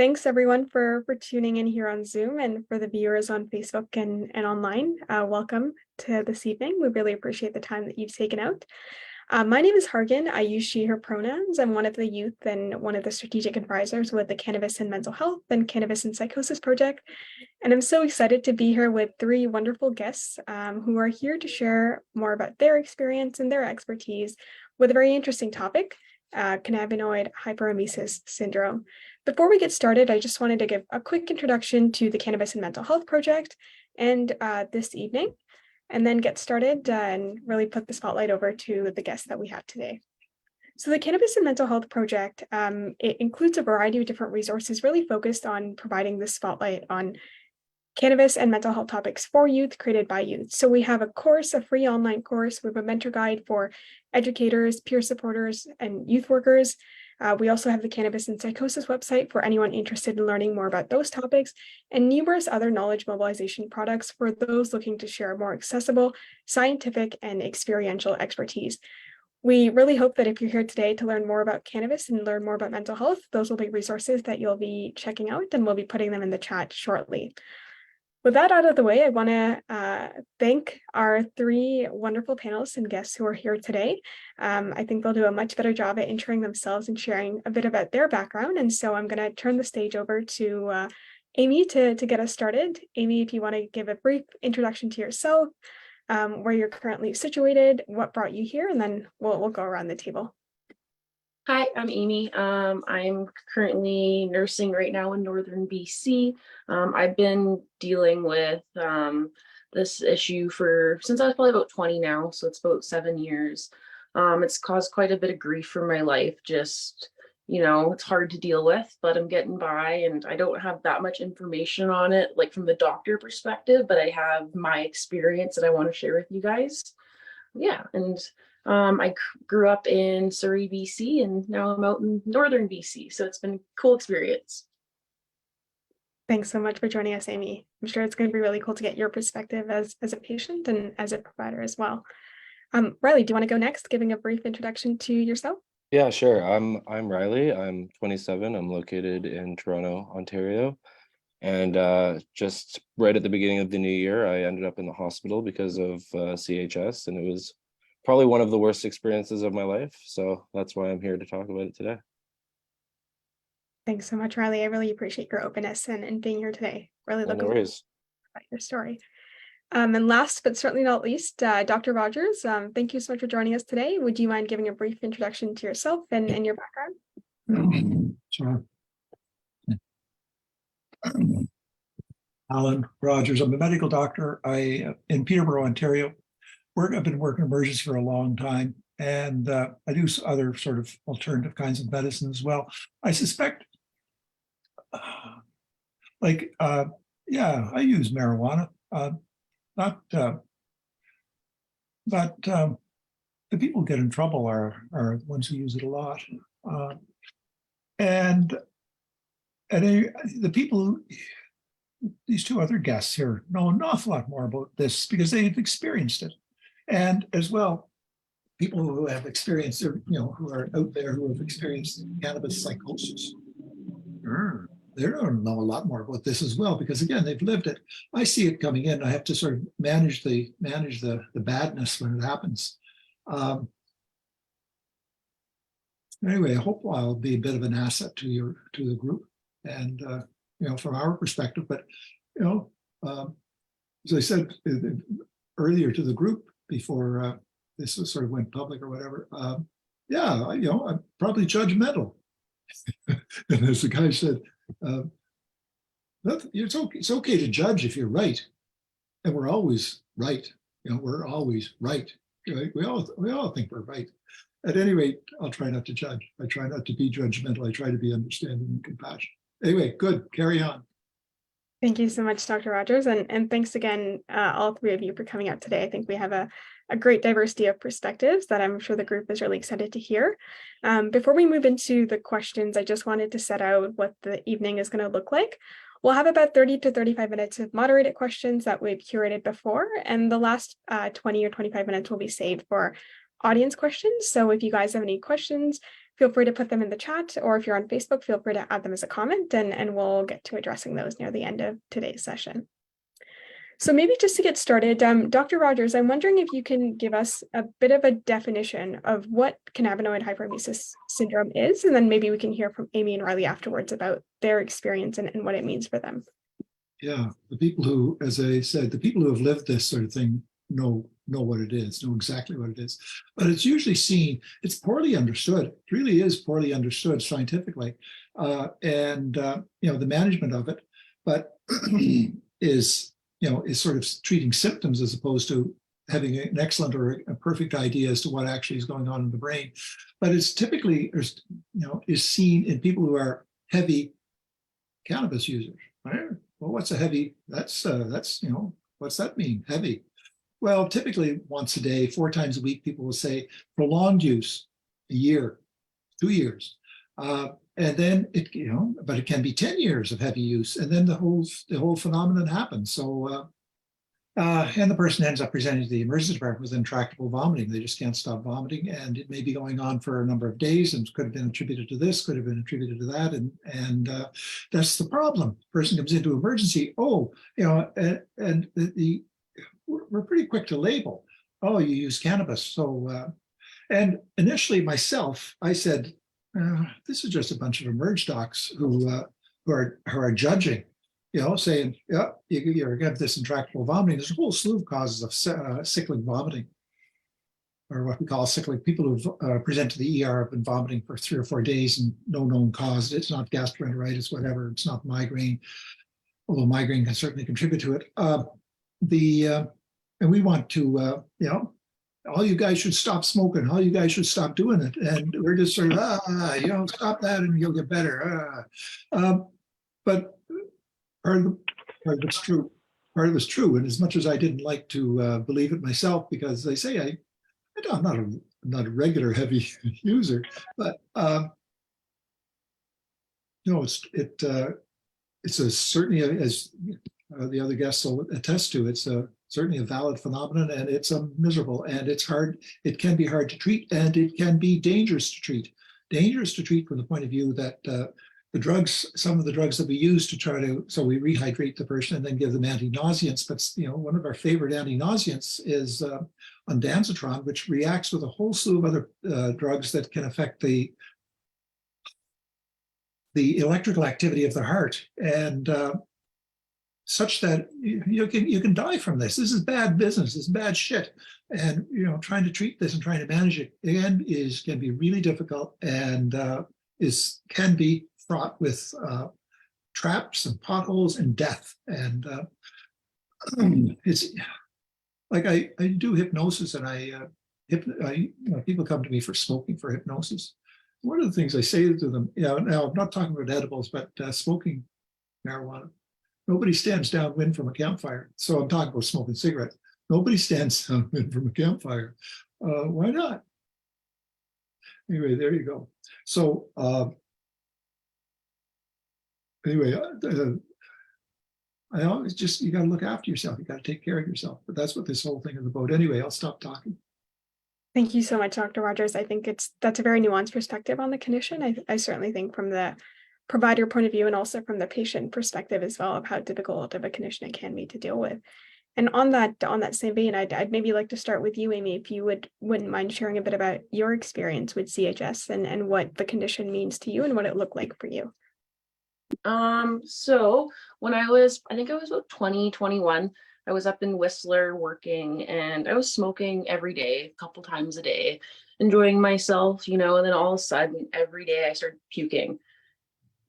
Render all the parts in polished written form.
Thanks everyone for tuning in here on Zoom, and for the viewers on Facebook and online. Welcome to this evening. We really appreciate the time that you've taken out. My name is Hargan. I use she, her pronouns. I'm one of the youth and one of the strategic advisors with the Cannabis and Mental Health and Cannabis and Psychosis Project. And I'm so excited to be here with three wonderful guests who are here to share more about their experience and their expertise with a very interesting topic, cannabinoid hyperemesis syndrome. Before we get started, I just wanted to give a quick introduction to the Cannabis and Mental Health Project and this evening, and then get started and really put the spotlight over to the guests that we have today. So the Cannabis and Mental Health Project, it includes a variety of different resources really focused on providing the spotlight on cannabis and mental health topics for youth, created by youth. So we have a course, a free online course. We have a mentor guide for educators, peer supporters, and youth workers. We also have the Cannabis and Psychosis website for anyone interested in learning more about those topics, and numerous other knowledge mobilization products for those looking to share more accessible, scientific, and experiential expertise. We really hope that if you're here today to learn more about cannabis and learn more about mental health, those will be resources that you'll be checking out, and we'll be putting them in the chat shortly. With that out of the way, I want to thank our three wonderful panelists and guests who are here today. I think they'll do a much better job at introing themselves and sharing a bit about their background. And so I'm going to turn the stage over to Amy to get us started. Amy, if you want to give a brief introduction to yourself, where you're currently situated, what brought you here, and then we'll go around the table. Hi, I'm Amy. I'm currently nursing right now in northern BC. I've been dealing with this issue since I was probably about 20 now, so it's about 7 years. It's caused quite a bit of grief for my life. Just, it's hard to deal with, but I'm getting by, and I don't have that much information on it, like from the doctor perspective, but I have my experience that I want to share with you guys. Yeah, and I grew up in Surrey, BC, and now I'm out in northern BC. So it's been a cool experience. Thanks so much for joining us, Amy. I'm sure it's going to be really cool to get your perspective as a patient and as a provider as well. Riley, do you want to go next, giving a brief introduction to yourself? Yeah, sure. I'm Riley. I'm 27. I'm located in Toronto, Ontario. And just right at the beginning of the new year, I ended up in the hospital because of CHS, and it was probably one of the worst experiences of my life. So that's why I'm here to talk about it today. Thanks so much, Riley. I really appreciate your openness and being here today. Really looking forward to your story. And last but certainly not least, Dr. Rogers, thank you so much for joining us today. Would you mind giving a brief introduction to yourself and your background? Sure. Alan Rogers. I'm a medical doctor. In Peterborough, Ontario. I've been working emergency for a long time, and I do other sort of alternative kinds of medicine as well. I suspect, I use marijuana, but the people who get in trouble are the ones who use it a lot, and the people. These two other guests here know an awful lot more about this because they've experienced it. And as well, people who have experienced, who are out there who have experienced cannabis psychosis, they don't know a lot more about this as well because again, they've lived it. I see it coming in. I have to sort of manage the badness when it happens. Anyway, I hope I'll be a bit of an asset to the group and from our perspective. But as I said earlier to the group, before this was sort of went public or whatever, I'm probably judgmental. And as the guy said, it's okay to judge if you're right, and we're always right. We're always right. Right? We all think we're right. At any rate, I'll try not to judge. I try not to be judgmental. I try to be understanding and compassionate. Anyway, good. Carry on. Thank you so much, Dr. Rogers. And thanks again, all three of you, for coming out today. I think we have a great diversity of perspectives that I'm sure the group is really excited to hear. Before we move into the questions, I just wanted to set out what the evening is going to look like. We'll have about 30 to 35 minutes of moderated questions that we've curated before, and the last 20 or 25 minutes will be saved for audience questions. So if you guys have any questions, feel free to put them in the chat, or if you're on Facebook, feel free to add them as a comment, and we'll get to addressing those near the end of today's session. So maybe just to get started, Dr. Rogers, I'm wondering if you can give us a bit of a definition of what cannabinoid hyperemesis syndrome is, and then maybe we can hear from Amy and Riley afterwards about their experience and what it means for them. Yeah, the people who, as I said, the people who have lived this sort of thing know what it is, know exactly what it is. But it's usually seen, it's poorly understood. It really is poorly understood scientifically, and the management of it, but is sort of treating symptoms as opposed to having an excellent or a perfect idea as to what actually is going on in the brain. But it's typically, is seen in people who are heavy cannabis users. Well, what's a heavy? That's what's that mean? Heavy. Well, typically once a day, 4 times a week, people will say prolonged use, a year, 2 years. And then but it can be 10 years of heavy use, and then the whole phenomenon happens. So, and the person ends up presenting to the emergency department with intractable vomiting. They just can't stop vomiting, and it may be going on for a number of days, and could have been attributed to this, could have been attributed to that, and that's the problem. Person comes into emergency. And we're pretty quick to label. Oh, you use cannabis. So, and initially myself, I said, this is just a bunch of emerge docs who are judging, saying, yeah, you're going to have this intractable vomiting. There's a whole slew of causes of cyclic vomiting, or what we call cyclic. People who present to the ER have been vomiting for 3 or 4 days and no known cause. It's not gastroenteritis, whatever. It's not migraine, although migraine can certainly contribute to it. And we want to, all you guys should stop smoking. All you guys should stop doing it. And we're just sort of, stop that and you'll get better. But part of it's true. Part of it's true. And as much as I didn't like to believe it myself, because they say I'm not a regular heavy user, but it's certainly, as the other guests will attest to, it's certainly a valid phenomenon, and it's miserable, and it's hard. It can be hard to treat, and it can be dangerous to treat. Dangerous to treat from the point of view that some of the drugs that we use so we rehydrate the person and then give them anti-nauseants. But one of our favorite anti-nauseants is ondansetron, which reacts with a whole slew of other drugs that can affect the electrical activity of the heart, and such that you can die from this. This is bad business. This is bad shit. And trying to treat this and trying to manage it again can be really difficult, and can be fraught with traps and potholes and death. And it's like I do hypnosis, and people come to me for smoking for hypnosis. One of the things I say to them, now I'm not talking about edibles, but smoking marijuana. Nobody stands downwind from a campfire. So I'm talking about smoking cigarettes. Nobody stands downwind from a campfire. Why not? Anyway, there you go. So anyway, I always you got to look after yourself. You got to take care of yourself. But that's what this whole thing is about. Anyway, I'll stop talking. Thank you so much, Dr. Rogers. I think that's a very nuanced perspective on the condition. I certainly think from the provider point of view, and also from the patient perspective as well, of how difficult of a condition it can be to deal with. And on that same vein, I'd maybe like to start with you, Amy, if you wouldn't mind sharing a bit about your experience with CHS and what the condition means to you and what it looked like for you. So when I think I was about 20, 21, I was up in Whistler working, and I was smoking every day, a couple times a day, enjoying myself, and then all of a sudden every day I started puking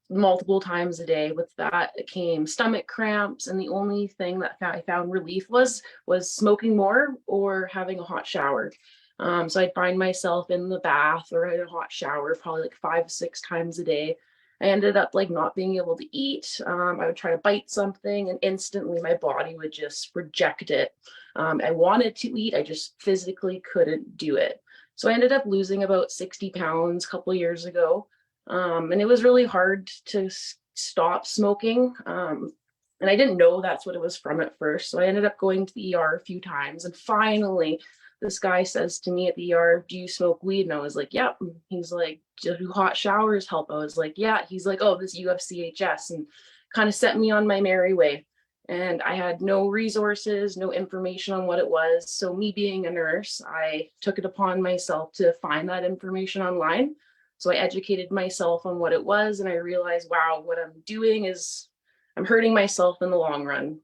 multiple times a day. With that came stomach cramps, and the only thing that I found relief was smoking more or having a hot shower. So I'd find myself in the bath or in a hot shower probably like 5-6 times a day. I ended up not being able to eat. I would try to bite something, and instantly my body would just reject it. I wanted to eat, I just physically couldn't do it. So I ended up losing about 60 pounds a couple of years ago. And it was really hard to stop smoking. And I didn't know that's what it was from at first. So I ended up going to the ER a few times. And finally, this guy says to me at the ER, "Do you smoke weed?" And I was like, "Yep." And he's like, "Do hot showers help?" I was like, "Yeah." He's like, "Oh, you have CHS," and kind of set me on my merry way. And I had no resources, no information on what it was. So me being a nurse, I took it upon myself to find that information online. So I educated myself on what it was, and I realized, wow, what I'm doing is I'm hurting myself in the long run.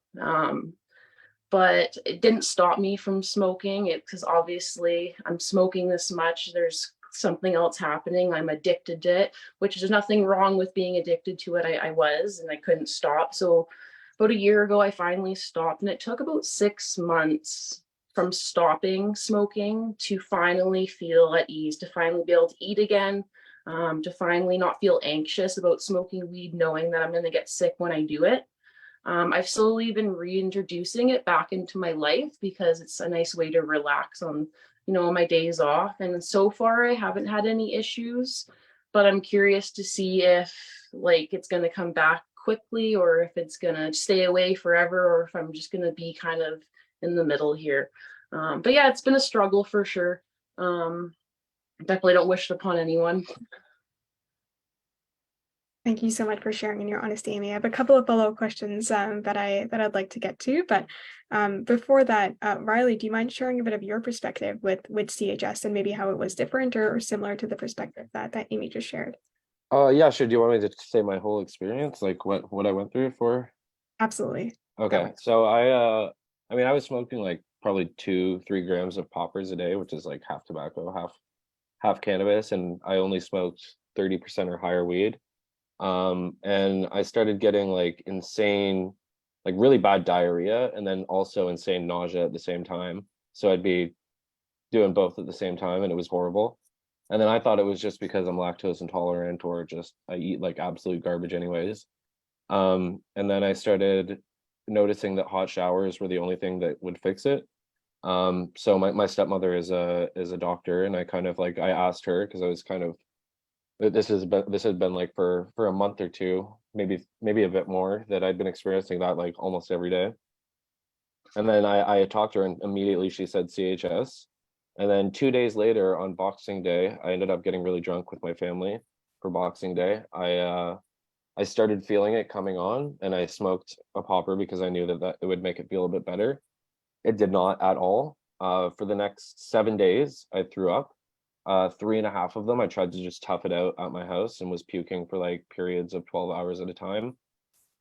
But it didn't stop me from smoking it, because obviously I'm smoking this much. There's something else happening. I'm addicted to it, which there's nothing wrong with being addicted to it. I was, and I couldn't stop. So about a year ago, I finally stopped, and it took about 6 months from stopping smoking to finally feel at ease, to finally be able to eat again, to finally not feel anxious about smoking weed, knowing that I'm going to get sick when I do it. I've slowly been reintroducing it back into my life because it's a nice way to relax on, my days off. And so far, I haven't had any issues, but I'm curious to see if like it's going to come back quickly, or if it's going to stay away forever, or if I'm just going to be kind of in the middle here. But yeah, it's been a struggle for sure. Definitely don't wish it upon anyone. Thank you so much for sharing in your honesty, Amy. I have a couple of follow-up questions that I'd like to get to, but before that, Riley, do you mind sharing a bit of your perspective with CHS and maybe how it was different or similar to the perspective that Amy just shared? Yeah, sure. Do you want me to say my whole experience, like what I went through for? Absolutely. Okay, so I mean, I was smoking like probably 2-3 grams of poppers a day, which is like half tobacco, half cannabis, and I only smoked 30% or higher weed. And I started getting like insane, like really bad diarrhea, and then also insane nausea at the same time. So I'd be doing both at the same time, and it was horrible. And then I thought it was just because I'm lactose intolerant, or just I eat like absolute garbage anyways. And then I started noticing that hot showers were the only thing that would fix it. So my stepmother is a doctor, and I kind of like I asked her because I was kind of this had been like for a month or two, maybe a bit more, that I'd been experiencing that like almost every day. And then I talked to her, and immediately she said CHS. And then 2 days later, on Boxing Day, I ended up getting really drunk with my family for Boxing Day. I started feeling it coming on, and I smoked a popper because I knew that it would make it feel a bit better. It did not at all. For the next 7 days, I threw up. 3.5 of them, I tried to just tough it out at my house and was puking for like periods of 12 hours at a time.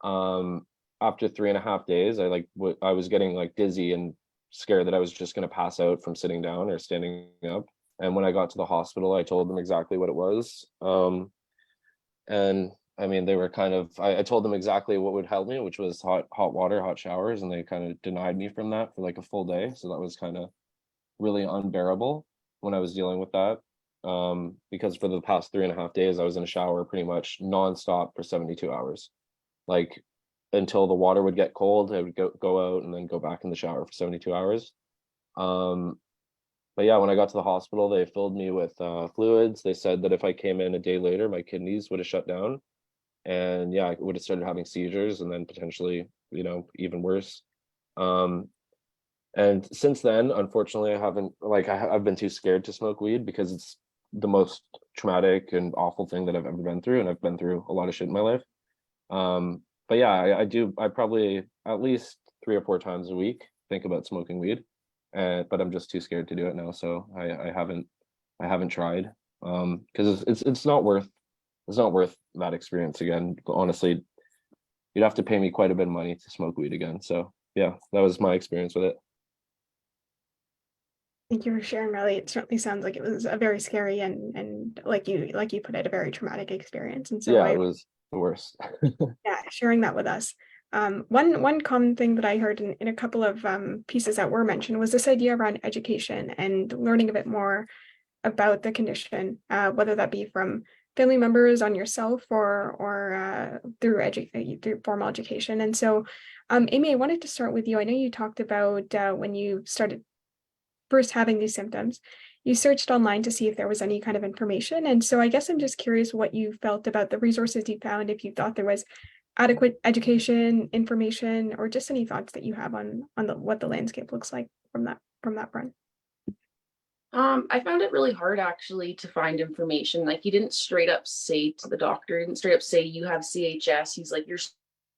After 3.5 days, I was getting like dizzy and scared that I was just going to pass out from sitting down or standing up. And when I got to the hospital, I told them exactly what it was. And I mean, they were kind of, I told them exactly what would help me, which was hot water, hot showers, and they kind of denied me from that for like a full day. So that was kind of really unbearable when I was dealing with that. Because for the past 3.5 days, I was in a shower pretty much nonstop for 72 hours. Like until the water would get cold, I would go out and then go back in the shower for 72 hours. But yeah, when I got to the hospital, they filled me with fluids. They said that if I came in a day later, my kidneys would have shut down. And yeah, I would have started having seizures, and then potentially, even worse. And since then, unfortunately, I haven't I've been too scared to smoke weed because it's the most traumatic and awful thing that I've ever been through, and I've been through a lot of shit in my life. But yeah, I probably at least 3 or 4 times a week think about smoking weed, but I'm just too scared to do it now, so I haven't tried. Because it's not worth that experience again. Honestly, you'd have to pay me quite a bit of money to smoke weed again. So yeah, that was my experience with it. Thank you for sharing, Riley. It certainly sounds like it was a very scary and like you put it, a very traumatic experience. And so Yeah, it was the worst. yeah, sharing that with us. One common thing that I heard in a couple of pieces that were mentioned was this idea around education and learning a bit more about the condition, whether that be from family members, on yourself, or through formal education. And so, Amy, I wanted to start with you. I know you talked about when you started first having these symptoms, you searched online to see if there was any kind of information. And so I guess I'm just curious what you felt about the resources you found, if you thought there was adequate education, information, or just any thoughts that you have on what the landscape looks like from that front. I found it really hard actually to find information. Like he didn't straight up say to the doctor, he didn't straight up say you have CHS. He's like, you're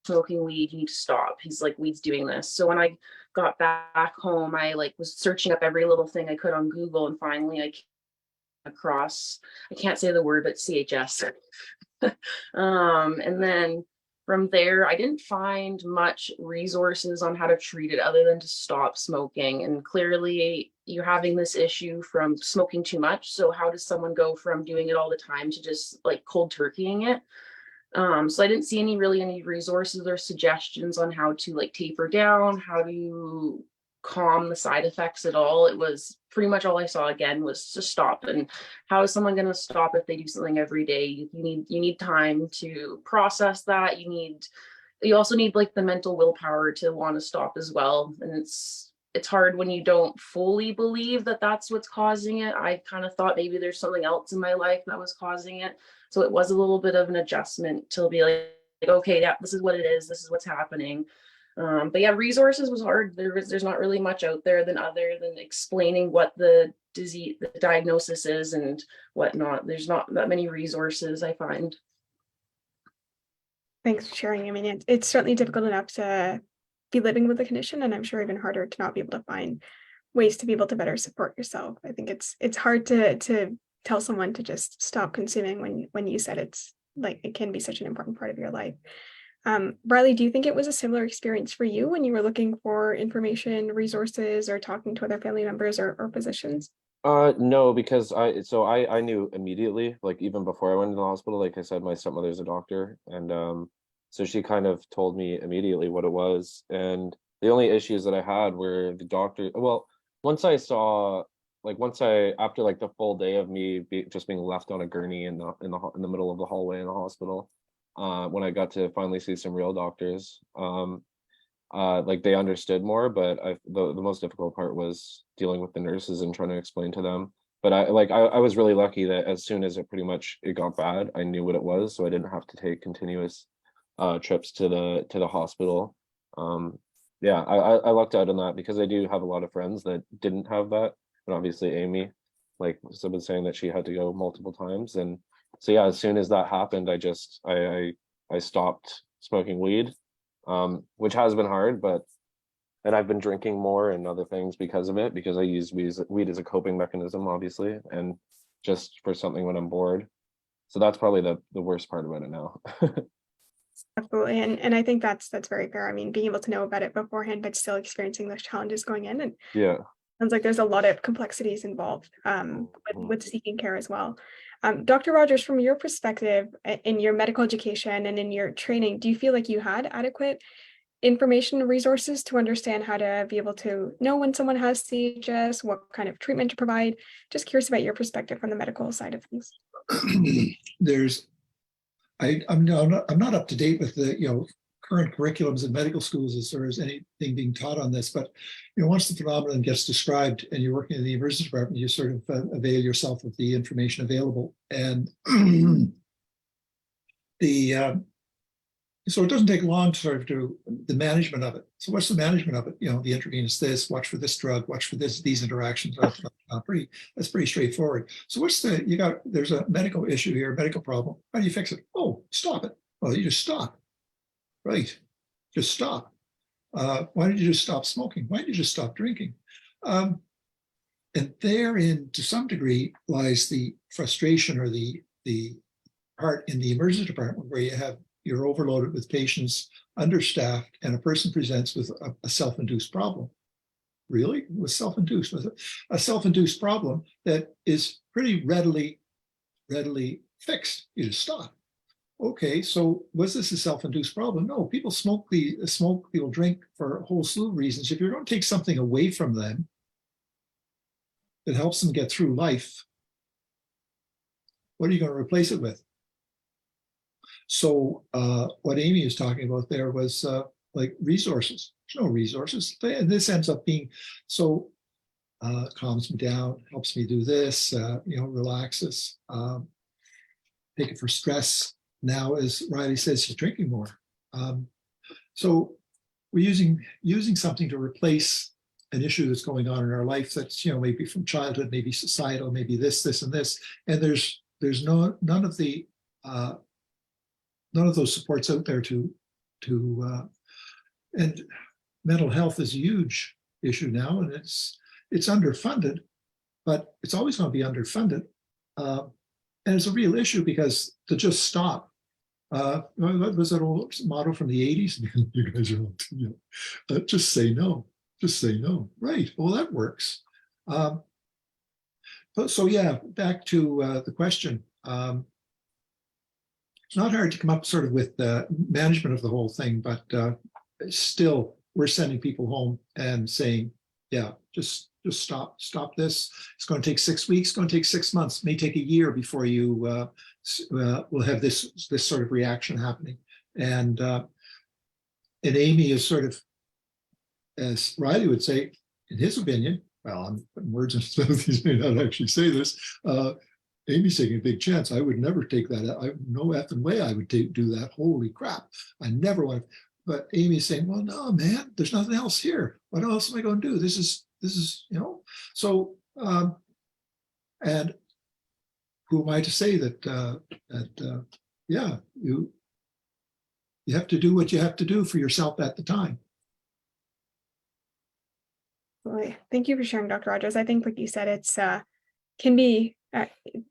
smoking weed, you need to stop. He's like, weed's doing this. So when I got back home, I like was searching up every little thing I could on Google, and finally I came across, I can't say the word, but CHS. And then from there, I didn't find much resources on how to treat it other than to stop smoking. And clearly, you're having this issue from smoking too much. So, how does someone go from doing it all the time to just like cold turkeying it? So I didn't see any resources or suggestions on how to like taper down, how to calm the side effects at all. It was pretty much all I saw again was to stop. And how is someone going to stop if they do something every day? You need time to process that. You also need like the mental willpower to want to stop as well. And it's hard when you don't fully believe that that's what's causing it. I kind of thought maybe there's something else in my life that was causing it. So it was a little bit of an adjustment to be like, okay, yeah, this is what it is. This is what's happening. But yeah, resources was hard. There's not really much out there other than explaining what the disease, the diagnosis is and whatnot. There's not that many resources, I find. Thanks for sharing. I mean, it's certainly difficult enough to be living with the condition, and I'm sure even harder to not be able to find ways to be able to better support yourself. I think it's hard to tell someone to just stop consuming when you said it's like it can be such an important part of your life. Riley, do you think it was a similar experience for you when you were looking for information, resources, or talking to other family members or physicians? No, because I knew immediately, like even before I went to the hospital. Like I said, my stepmother's a doctor, and so she kind of told me immediately what it was. And the only issues that I had were the doctor. Well, once I saw, like after like the full day of me just being left on a gurney in the middle of the hallway in the hospital, when I got to finally see some real doctors, like they understood more. But the most difficult part was dealing with the nurses and trying to explain to them. But I was really lucky that as soon as it got bad, I knew what it was, so I didn't have to take continuous trips to the hospital. Yeah, I lucked out on that because I do have a lot of friends that didn't have that, and obviously Amy, like has been saying that she had to go multiple times. And so yeah, as soon as that happened, I stopped smoking weed, which has been hard, and I've been drinking more and other things because of it, because I use weed as a coping mechanism, obviously, and just for something when I'm bored. So that's probably the worst part about it now. Absolutely. And I think that's very fair. I mean, being able to know about it beforehand, but still experiencing those challenges going in. And Yeah. sounds like there's a lot of complexities involved with seeking care as well. Dr. Rogers, from your perspective in your medical education and in your training, do you feel like you had adequate information and resources to understand how to be able to know when someone has CHS, what kind of treatment to provide? Just curious about your perspective from the medical side of things. I'm not up to date with the current curriculums in medical schools as far as anything being taught on this, but once the phenomenon gets described and you're working in the emergency department, you sort of avail yourself of the information available. And so it doesn't take long to sort of do the management of it. So what's the management of it? The intravenous this, watch for this drug, watch for these interactions. That's pretty straightforward. So there's a medical issue here, a medical problem. How do you fix it? Oh, stop it. Well, you just stop. Right. Just stop. Why did you just stop smoking? Why did you just stop drinking? And therein, to some degree, lies the frustration or the part in the emergency department where you're overloaded with patients, understaffed, and a person presents with a self-induced problem. Really? It was self-induced. Was a self-induced problem that is pretty readily fixed. You just stop. Okay, so was this a self-induced problem? No, people smoke, people drink for a whole slew of reasons. If you're going to take something away from them that helps them get through life, what are you going to replace it with? So what Amy is talking about there was like resources. There's no resources. And this ends up being so calms me down, helps me do this, relaxes, take it for stress. Now, as Riley says, she's drinking more. So we're using something to replace an issue that's going on in our life that's, maybe from childhood, maybe societal, maybe this, and this. And there's none of those supports out there and mental health is a huge issue now, and it's underfunded, but it's always going to be underfunded. And it's a real issue because to just stop, what was that old motto from the 80s? You guys are all, just say no, just say no. Right, well, that works. So yeah, back to the question. It's not hard to come up sort of with the management of the whole thing, but still we're sending people home and saying, yeah, just stop this. It's going to take 6 weeks, it's going to take 6 months, it may take a year before you will have this sort of reaction happening. And Amy is sort of, as Riley would say, in his opinion, well, I'm putting words in his mouth, he may not actually say this, Amy's taking a big chance. I would never take that. No effing way I would do that. Holy crap. I never want to. But Amy's saying, well, no, man, there's nothing else here. What else am I going to do? This is, so, and who am I to say that, yeah, you have to do what you have to do for yourself at the time. Well, thank you for sharing, Dr. Rogers. I think, like you said, it's it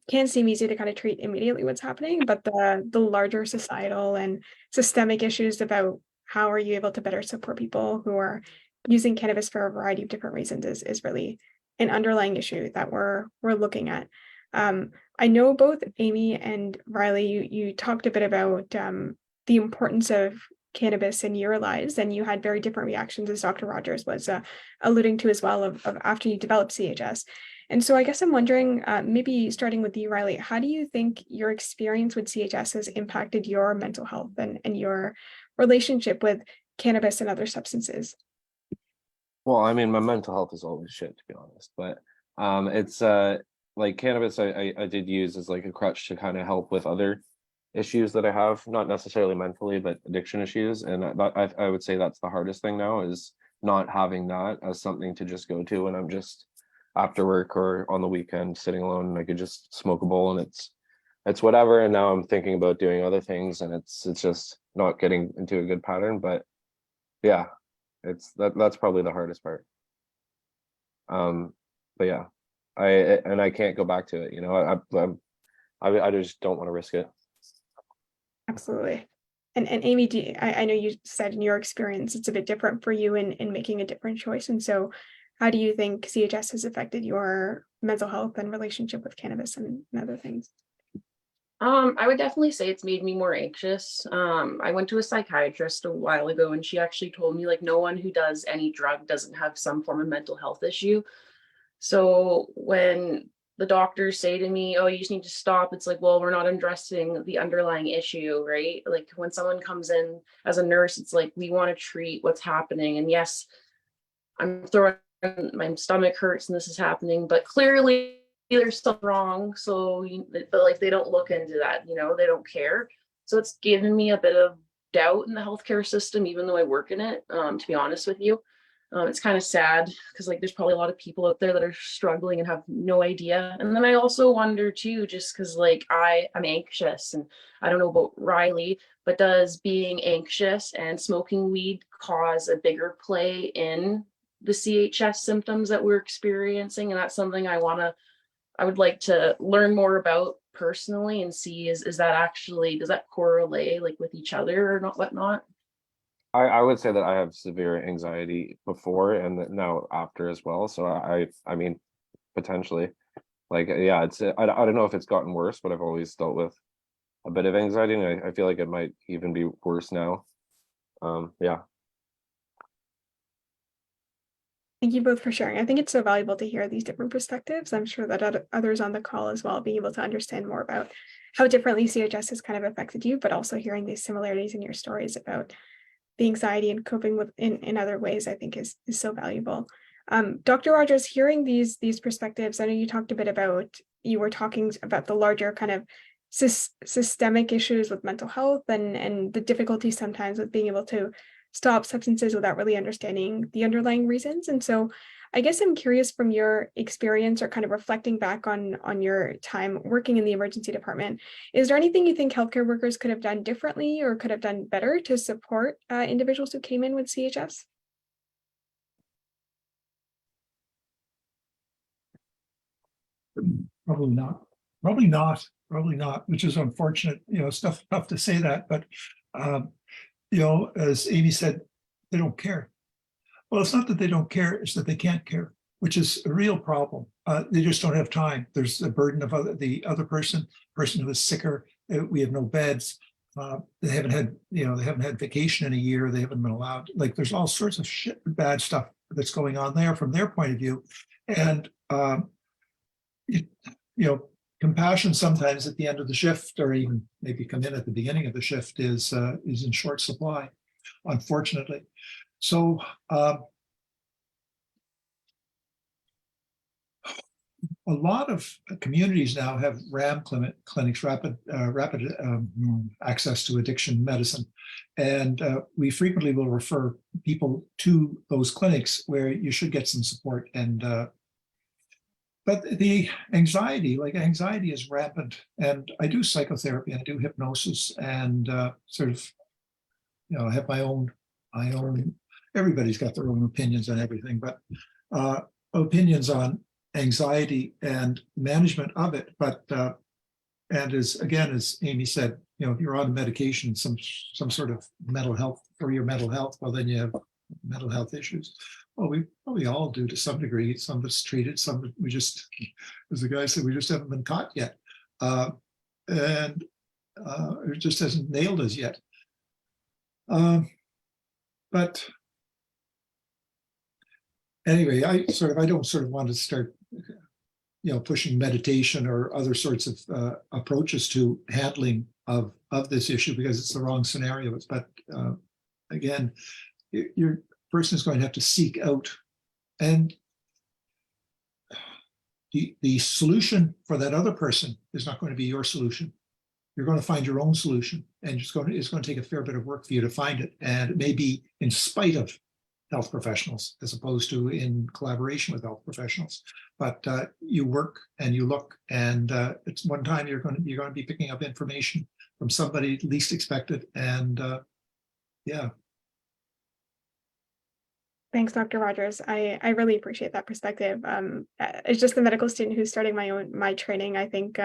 can seem easy to kind of treat immediately what's happening, but the larger societal and systemic issues about how are you able to better support people who are using cannabis for a variety of different reasons is really an underlying issue that we're looking at. I know both Amy and Riley, you talked a bit about the importance of cannabis in your lives, and you had very different reactions, as Dr. Rogers was alluding to as well, of after you developed CHS. And so I guess I'm wondering, maybe starting with you, Riley, how do you think your experience with CHS has impacted your mental health and your relationship with cannabis and other substances? Well, I mean, my mental health is always shit, to be honest, but it's like cannabis I did use as like a crutch to kind of help with other issues that I have, not necessarily mentally, but addiction issues. And I would say that's the hardest thing now, is not having that as something to just go to when I'm just after work or on the weekend sitting alone, and I could just smoke a bowl and it's whatever. And now I'm thinking about doing other things, and it's just not getting into a good pattern. But yeah, that's probably the hardest part. But yeah, I can't go back to it. I just don't want to risk it. Absolutely. And Amy, I know you said in your experience it's a bit different for you in making a different choice. And so how do you think CHS has affected your mental health and relationship with cannabis and other things? I would definitely say it's made me more anxious. I went to a psychiatrist a while ago, and she actually told me, like, no one who does any drug doesn't have some form of mental health issue. So when the doctors say to me, oh, you just need to stop, it's like, well, we're not addressing the underlying issue, right? Like when someone comes in as a nurse, it's like, we want to treat what's happening. And yes, I'm throwing, my stomach hurts and this is happening, but clearly there's something wrong. So, but like, they don't look into that, they don't care. So it's given me a bit of doubt in the healthcare system, even though I work in it, to be honest with you. It's kind of sad because like there's probably a lot of people out there that are struggling and have no idea. And then I also wonder too, just because like I'm anxious, and I don't know about Riley, but does being anxious and smoking weed cause a bigger play in the CHS symptoms that we're experiencing? And that's something I would like to learn more about personally and see is that actually, does that correlate like with each other or not, whatnot? I would say that I have severe anxiety before and now after as well. So I mean, potentially, like, yeah, I don't know if it's gotten worse, but I've always dealt with a bit of anxiety, and I feel like it might even be worse now. Yeah. Thank you both for sharing. I think it's so valuable to hear these different perspectives. I'm sure that others on the call as well being able to understand more about how differently CHS has kind of affected you, but also hearing these similarities in your stories about the anxiety and coping with in other ways, I think is so valuable. Dr. Rogers, hearing these perspectives, I know you talked a bit about, you were talking about the larger kind of systemic issues with mental health and the difficulty sometimes with being able to stop substances without really understanding the underlying reasons. And so I guess I'm curious from your experience or kind of reflecting back on your time working in the emergency department, is there anything you think healthcare workers could have done differently or could have done better to support individuals who came in with CHS? Probably not. Probably not. Probably not, which is unfortunate. It's tough to say that, but as Amy said, they don't care. Well, it's not that they don't care, it's that they can't care, which is a real problem. They just don't have time. There's the burden of the other person who is sicker. We have no beds. They haven't had vacation in a year. They haven't been allowed. Like, there's all sorts of bad stuff that's going on there from their point of view. And compassion sometimes at the end of the shift, or even maybe come in at the beginning of the shift, is in short supply, unfortunately. So a lot of communities now have RAM clinics, rapid access to addiction medicine, and we frequently will refer people to those clinics where you should get some support. And but the anxiety is rampant, and I do psychotherapy, I do hypnosis, and sort of, have my own. Everybody's got their own opinions on everything, but opinions on anxiety and management of it. But and as Amy said, if you're on medication, some sort of mental health for your mental health, well, then you have mental health issues. Well, we probably all do to some degree. Some of us treated, some we just, as the guy said, we just haven't been caught yet, and it just hasn't nailed us yet. But anyway, I don't want to start, pushing meditation or other sorts of approaches to handling of this issue, because it's the wrong scenarios. But again, your person is going to have to seek out, and the solution for that other person is not going to be your solution. You're going to find your own solution, and it's going to take a fair bit of work for you to find it. And it may be in spite of health professionals as opposed to in collaboration with health professionals. But you work and you look, and it's one time you're going to be picking up information from somebody least expected. And yeah. Thanks, Dr. Rogers. I really appreciate that perspective. As just the medical student who's starting my training, I think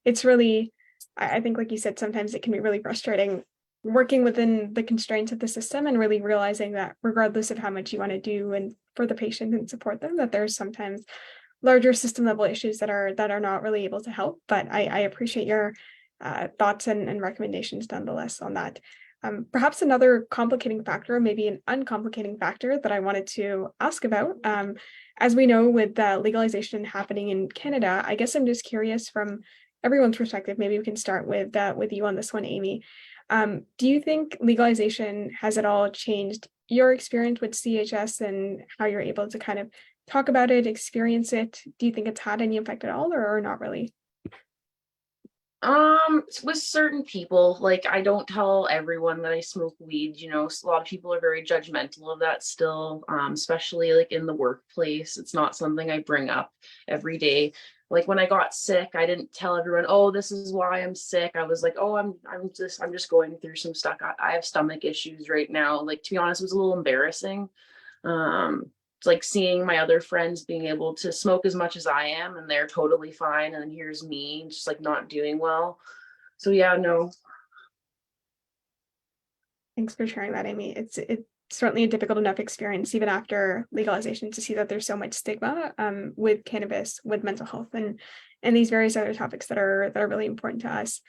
it's really, I think, like you said, sometimes it can be really frustrating working within the constraints of the system and really realizing that regardless of how much you want to do and for the patient and support them, that there's sometimes larger system level issues that are not really able to help. But I appreciate your thoughts and recommendations nonetheless on that. Perhaps another complicating factor, maybe an uncomplicating factor that I wanted to ask about, as we know, with legalization happening in Canada, I guess I'm just curious from everyone's perspective. Maybe we can start with you on this one, Amy. Do you think legalization has at all changed your experience with CHS and how you're able to kind of talk about it, experience it? Do you think it's had any effect at all, or not really? With certain people, like, I don't tell everyone that I smoke weed. A lot of people are very judgmental of that still, especially like in the workplace. It's not something I bring up every day. Like, when I got sick, I didn't tell everyone, oh, this is why I'm sick. I was like, oh, I'm just going through some stuff. I have stomach issues right now. Like, to be honest, it was a little embarrassing. It's like seeing my other friends being able to smoke as much as I am, and they're totally fine, and then here's me just like not doing well. So yeah, no. Thanks for sharing that, Amy. It's certainly a difficult enough experience even after legalization to see that there's so much stigma with cannabis, with mental health, and these various other topics that are really important to us.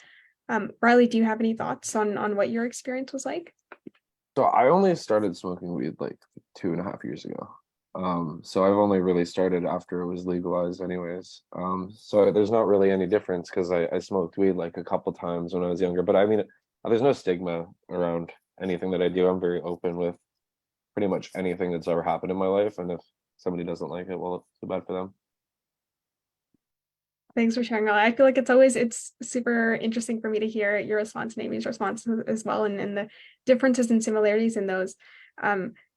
Riley, do you have any thoughts on what your experience was like? So I only started smoking weed like 2.5 years ago. So I've only really started after it was legalized anyways. So there's not really any difference because I smoked weed like a couple times when I was younger. But I mean, there's no stigma around anything that I do. I'm very open with pretty much anything that's ever happened in my life. And if somebody doesn't like it, well, it's too bad for them. Thanks for sharing all. I feel like it's super interesting for me to hear your response and Amy's response as well, and the differences and similarities in those.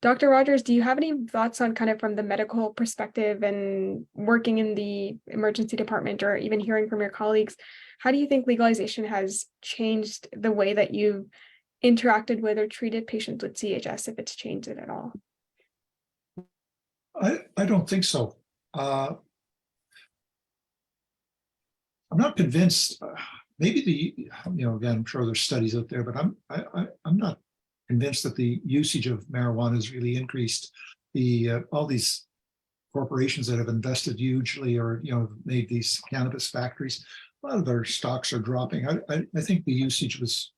Dr. Rogers, do you have any thoughts on kind of from the medical perspective and working in the emergency department or even hearing from your colleagues, how do you think legalization has changed the way that you've interacted with or treated patients with CHS, if it's changed it at all? I don't think so. I'm not convinced. Maybe again, I'm sure there's studies out there, but I'm not convinced that the usage of marijuana has really increased. All these corporations that have invested hugely or made these cannabis factories, a lot of their stocks are dropping. I think the usage was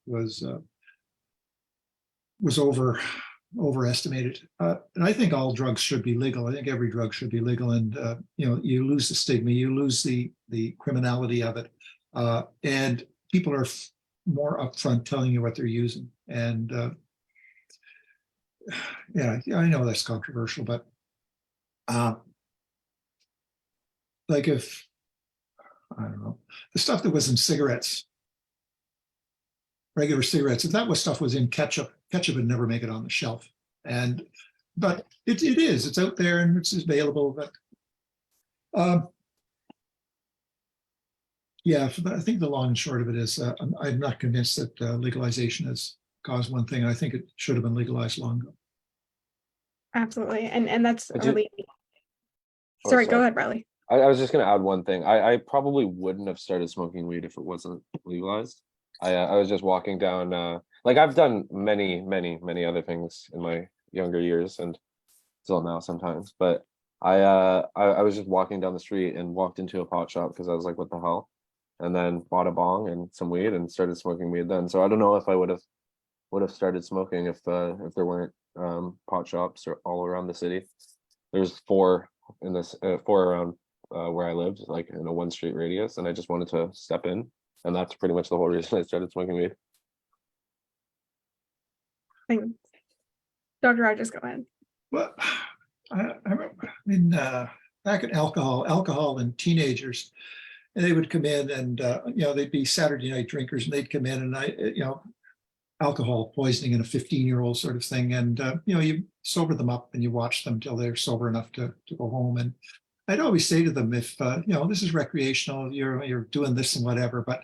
overestimated. And I think all drugs should be legal. I think every drug should be legal, and you lose the stigma, you lose the criminality of it, and people are more upfront telling you what they're using. And yeah, I know that's controversial, but like if I don't know, the stuff that was in cigarettes, regular cigarettes, if that stuff was in ketchup would never make it on the shelf. But it's out there and it's available. But yeah, I think the long and short of it is I'm not convinced that legalization has caused one thing. I think it should have been legalized long ago. Absolutely. And that's I do- really, Oh, sorry, go ahead, Riley. I was just going to add one thing. I probably wouldn't have started smoking weed if it wasn't legalized. I was just walking down, like I've done many other things in my younger years and still now sometimes, but I was just walking down the street and walked into a pot shop because I was like, what the hell? And then bought a bong and some weed and started smoking weed then. So I don't know if I would have started smoking if there weren't pot shops all around the city. There's four around where I lived, like in a 1 street radius, and I just wanted to step in, and that's pretty much the whole reason I started smoking weed. Thanks. Dr. Rogers, go ahead. Well, I mean, back at alcohol and teenagers, and they would come in and they'd be Saturday night drinkers, and they'd come in and alcohol poisoning in a 15-year-old sort of thing, and you sober them up and you watch them till they're sober enough to go home. And I'd always say to them, if this is recreational, you're doing this and whatever, but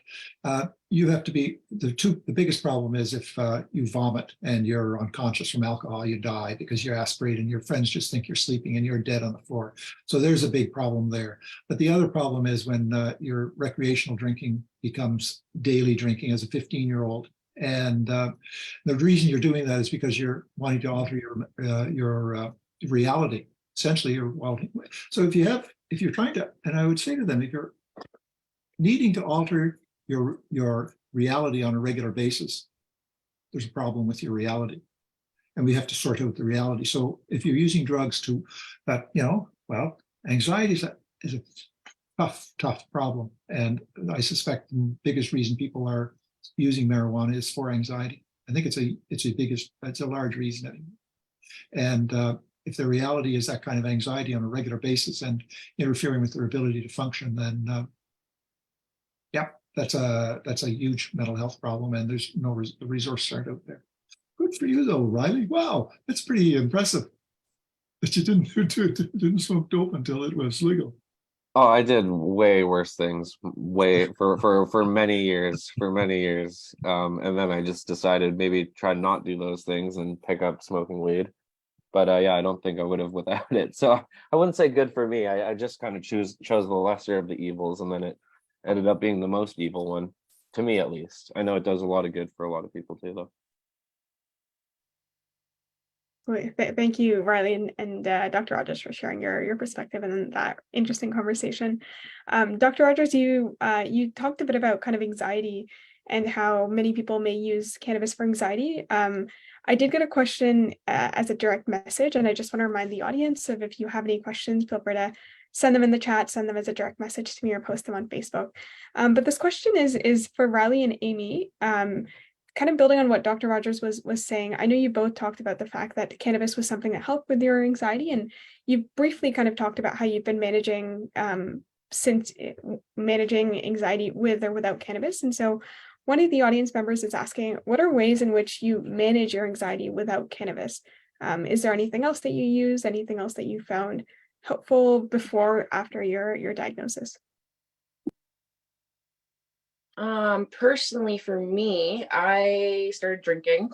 you have to be the biggest problem is if you vomit and you're unconscious from alcohol, you die because you're aspirating. Your friends just think you're sleeping and you're dead on the floor. So there's a big problem there. But the other problem is when your recreational drinking becomes daily drinking as a 15-year-old. And the reason you're doing that is because you're wanting to alter your reality. Essentially, so if you're trying to, and I would say to them, if you're needing to alter your reality on a regular basis, there's a problem with your reality, and we have to sort out the reality. So if you're using drugs anxiety is a tough problem, and I suspect the biggest reason people are using marijuana is for anxiety. I think it's a large reason, and if the reality is that kind of anxiety on a regular basis and interfering with their ability to function, then that's a huge mental health problem, and there's no resources aren't out there. Good for you though, Riley. Wow, that's pretty impressive that you didn't smoke dope until it was legal. Oh, I did way worse things, for many years, and then I just decided maybe try not do those things and pick up smoking weed. But yeah, I don't think I would have without it. So I wouldn't say good for me. I just kind of chose the lesser of the evils, and then it ended up being the most evil one, to me at least. I know it does a lot of good for a lot of people too, though. Thank you, Riley and Dr. Rogers, for sharing your perspective and that interesting conversation. Dr. Rogers, you talked a bit about kind of anxiety and how many people may use cannabis for anxiety. I did get a question as a direct message, and I just want to remind the audience of if you have any questions, feel free to send them in the chat, send them as a direct message to me, or post them on Facebook. But this question is for Riley and Amy. Kind of building on what Dr. Rogers was saying, I know you both talked about the fact that cannabis was something that helped with your anxiety, and you briefly kind of talked about how you've been managing since managing anxiety with or without cannabis. And so one of the audience members is asking, what are ways in which you manage your anxiety without cannabis? Is there anything else that you use, anything else that you found helpful before, after your diagnosis? Personally for me, I started drinking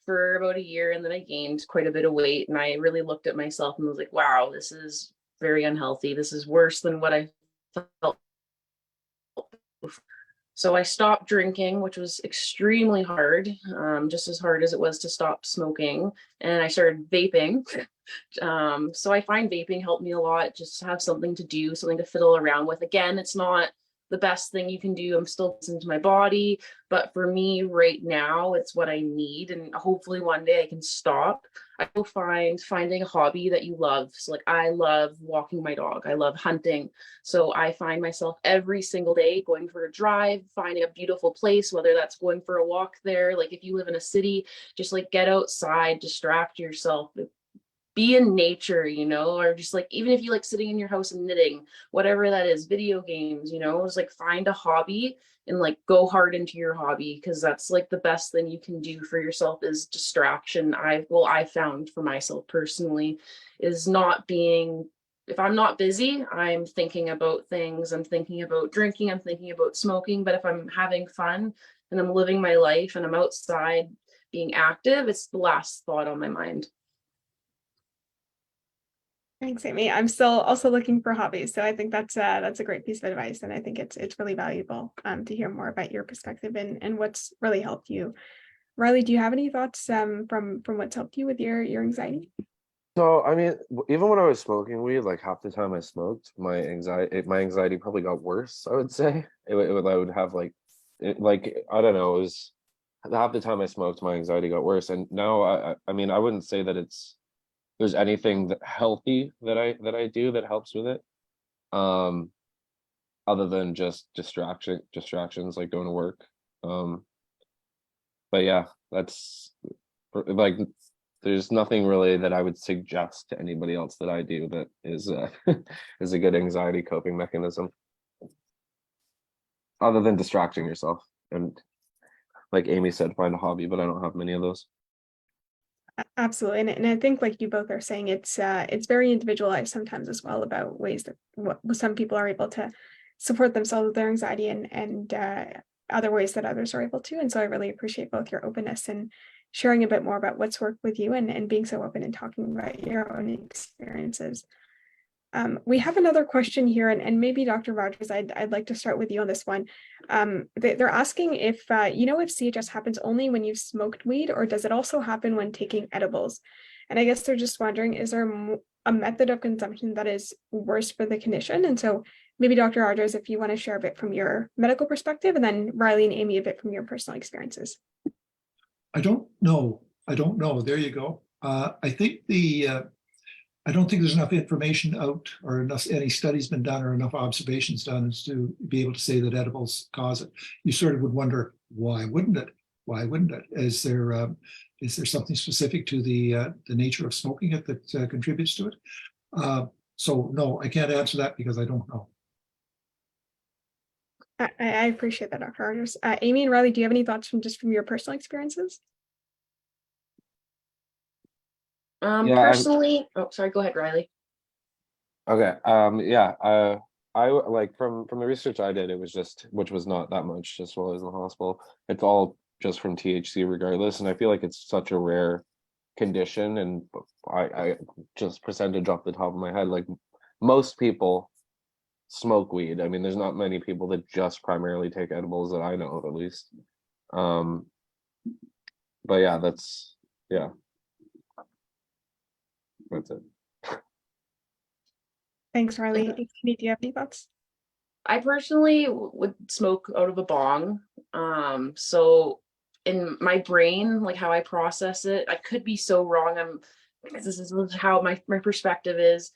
for about a year and then I gained quite a bit of weight and I really looked at myself and was like, wow, this is very unhealthy. This is worse than what I felt before. So I stopped drinking, which was extremely hard, just as hard as it was to stop smoking. And I started vaping. So I find vaping helped me a lot, just to have something to do, something to fiddle around with. Again, it's not the best thing you can do. I'm still listening to my body, but for me right now, it's what I need. And hopefully one day I can stop. I will finding a hobby that you love. So like I love walking my dog. I love hunting. So I find myself every single day going for a drive, finding a beautiful place, whether that's going for a walk there. Like if you live in a city, just like get outside, distract yourself, be in nature, or just like, even if you like sitting in your house and knitting, whatever that is, video games, just like find a hobby and like go hard into your hobby, because that's like the best thing you can do for yourself is distraction. I found for myself personally is not being, if I'm not busy, I'm thinking about things, I'm thinking about drinking, I'm thinking about smoking. But if I'm having fun and I'm living my life and I'm outside being active, it's the last thought on my mind. Thanks, Amy. I'm still also looking for hobbies, so I think that's a great piece of advice, and I think it's really valuable to hear more about your perspective and what's really helped you. Riley, do you have any thoughts from what's helped you with your anxiety? So, I mean, even when I was smoking weed, like half the time I smoked, my anxiety probably got worse, I would say. I would have like, I don't know, it was half the time I smoked, my anxiety got worse. And now, I mean, I wouldn't say that there's anything healthy that I do that helps with it. Um, Other than just distractions like going to work. Um, but yeah, that's like there's nothing really that I would suggest to anybody else that I do that is is a good anxiety coping mechanism, other than distracting yourself. And like Amy said, find a hobby, but I don't have many of those. Absolutely, and I think like you both are saying, it's very individualized sometimes as well about ways that what some people are able to support themselves with their anxiety and other ways that others are able to. And so I really appreciate both your openness and sharing a bit more about what's worked with you and being so open and talking about your own experiences. We have another question here, and maybe Dr. Rogers, I'd like to start with you on this one. They're asking if if CHS happens only when you've smoked weed, or does it also happen when taking edibles? And I guess they're just wondering, is there a method of consumption that is worse for the condition? And so maybe Dr. Rogers, if you want to share a bit from your medical perspective, and then Riley and Amy a bit from your personal experiences. I don't know. I don't know. There you go. I don't think there's enough information out or any studies been done or enough observations done as to be able to say that edibles cause it. You sort of would wonder, why wouldn't it? Why wouldn't it? Is there something specific to the nature of smoking it that contributes to it? So no, I can't answer that because I don't know. I appreciate that, Dr. Rogers. Amy and Riley, do you have any thoughts from your personal experiences? Personally, oh, sorry, go ahead, Riley. Okay. Yeah. I like from the research I did, it was just, which was not that much, just while I was in the hospital. It's all just from THC regardless, and I feel like it's such a rare condition. And I just percentage off the top of my head, like most people smoke weed. I mean, there's not many people that just primarily take edibles that I know of, at least. Um, but yeah, that's it. Thanks, Riley. Amy, do you have any thoughts? I personally would smoke out of a bong. So in my brain, like how I process it, I could be so wrong. This is how my perspective is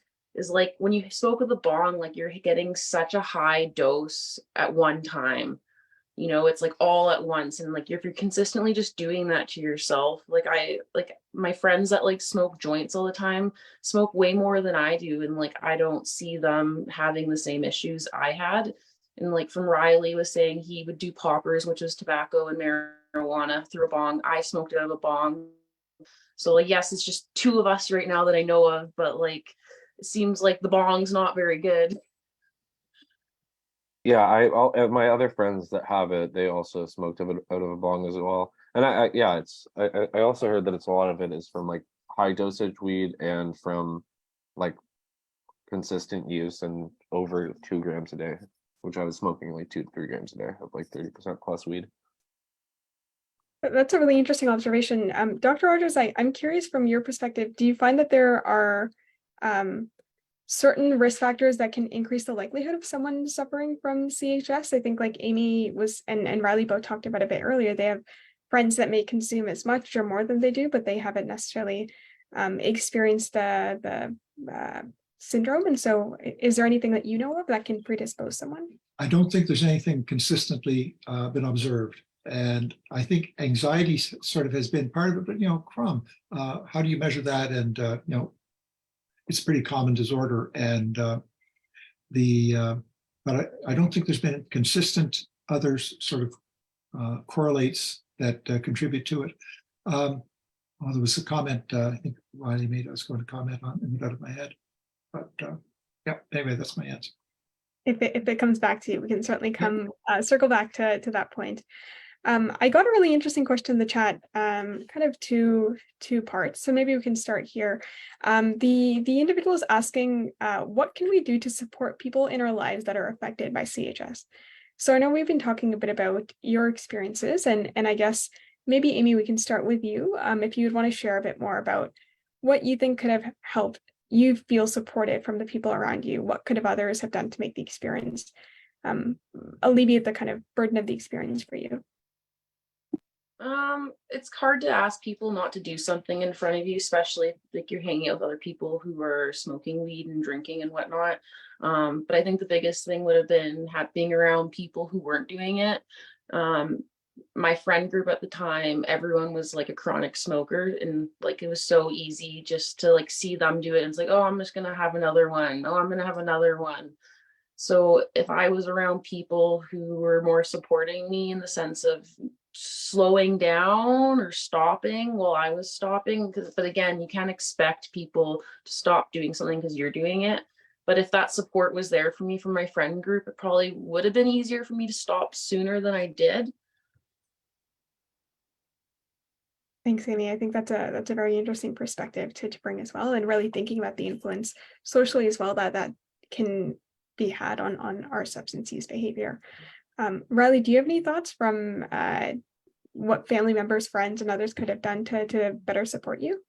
like when you smoke with a bong, like you're getting such a high dose at one time. you know, it's like all at once. And like if you're consistently just doing that to yourself, like my friends that like smoke joints all the time smoke way more than I do, and like I don't see them having the same issues I had. And like from Riley was saying he would do poppers, which is tobacco and marijuana, through a bong. I smoked out of a bong. So like yes, it's just two of us right now that I know of, but like it seems like the bong's not very good. Yeah, my other friends that have it, they also smoked out of a bong as well. And yeah, I also heard that it's a lot of it is from like high dosage weed and from like consistent use and over 2 grams a day, which I was smoking like 2 to 3 grams a day of like 30% plus weed. That's a really interesting observation. Dr. Rogers, I'm curious from your perspective, do you find that there are certain risk factors that can increase the likelihood of someone suffering from CHS? I think like Amy was and Riley both talked about a bit earlier, they have friends that may consume as much or more than they do, but they haven't necessarily experienced the syndrome. And so is there anything that you know of that can predispose someone? I don't think there's anything consistently been observed. And I think anxiety sort of has been part of it, but, how do you measure that? And, it's a pretty common disorder. And but I don't think there's been consistent others sort of correlates that contribute to it. Well, there was a comment I think Riley made, I was going to comment on it out of my head. But yeah, anyway, that's my answer. If it comes back to you, we can certainly come circle back to that point. I got a really interesting question in the chat, kind of two parts. So maybe we can start here. The individual is asking, what can we do to support people in our lives that are affected by CHS? So I know we've been talking a bit about your experiences, and I guess maybe Amy, we can start with you. If you would want to share a bit more about what you think could have helped you feel supported from the people around you. What could have others have done to make the experience alleviate the kind of burden of the experience for you? It's hard to ask people not to do something in front of you, especially if like you're hanging out with other people who are smoking weed and drinking and whatnot. But I think the biggest thing would have been being around people who weren't doing it. My friend group at the time, everyone was like a chronic smoker, and like it was so easy just to like see them do it. And it's like, oh, I'm just gonna have another one. Oh, I'm gonna have another one. So if I was around people who were more supporting me in the sense of slowing down or stopping while I was stopping, but again, you can't expect people to stop doing something because you're doing it. But if that support was there for me from my friend group, it probably would have been easier for me to stop sooner than I did. Thanks, Amy. I think that's a very interesting perspective to bring as well, and really thinking about the influence socially as well that can be had on our substance use behavior. Riley, do you have any thoughts from what family members, friends, and others could have done to better support you?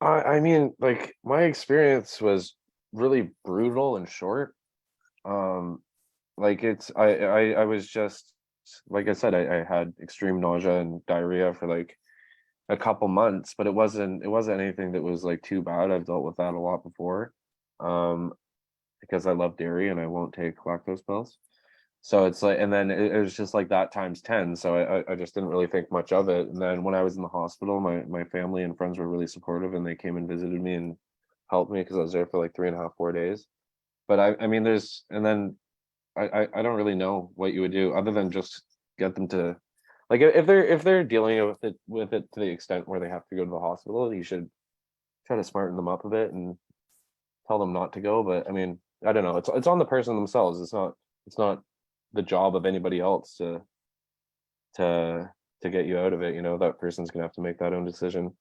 I mean, like my experience was really brutal and short. Like I was just like I said, I had extreme nausea and diarrhea for like a couple months, but it wasn't anything that was like too bad. I've dealt with that a lot before. Because I love dairy and I won't take lactose pills. So it's like, and then it was just like that times 10. So I just didn't really think much of it. And then when I was in the hospital, my family and friends were really supportive, and they came and visited me and helped me because I was there for like 3.5, 4 days. But I mean, and then I don't really know what you would do other than just get them to, like, if they're dealing with it to the extent where they have to go to the hospital, you should try to smarten them up a bit and tell them not to go. But I mean, I don't know. It's on the person themselves. It's not the job of anybody else to get you out of it. That person's gonna have to make that own decision.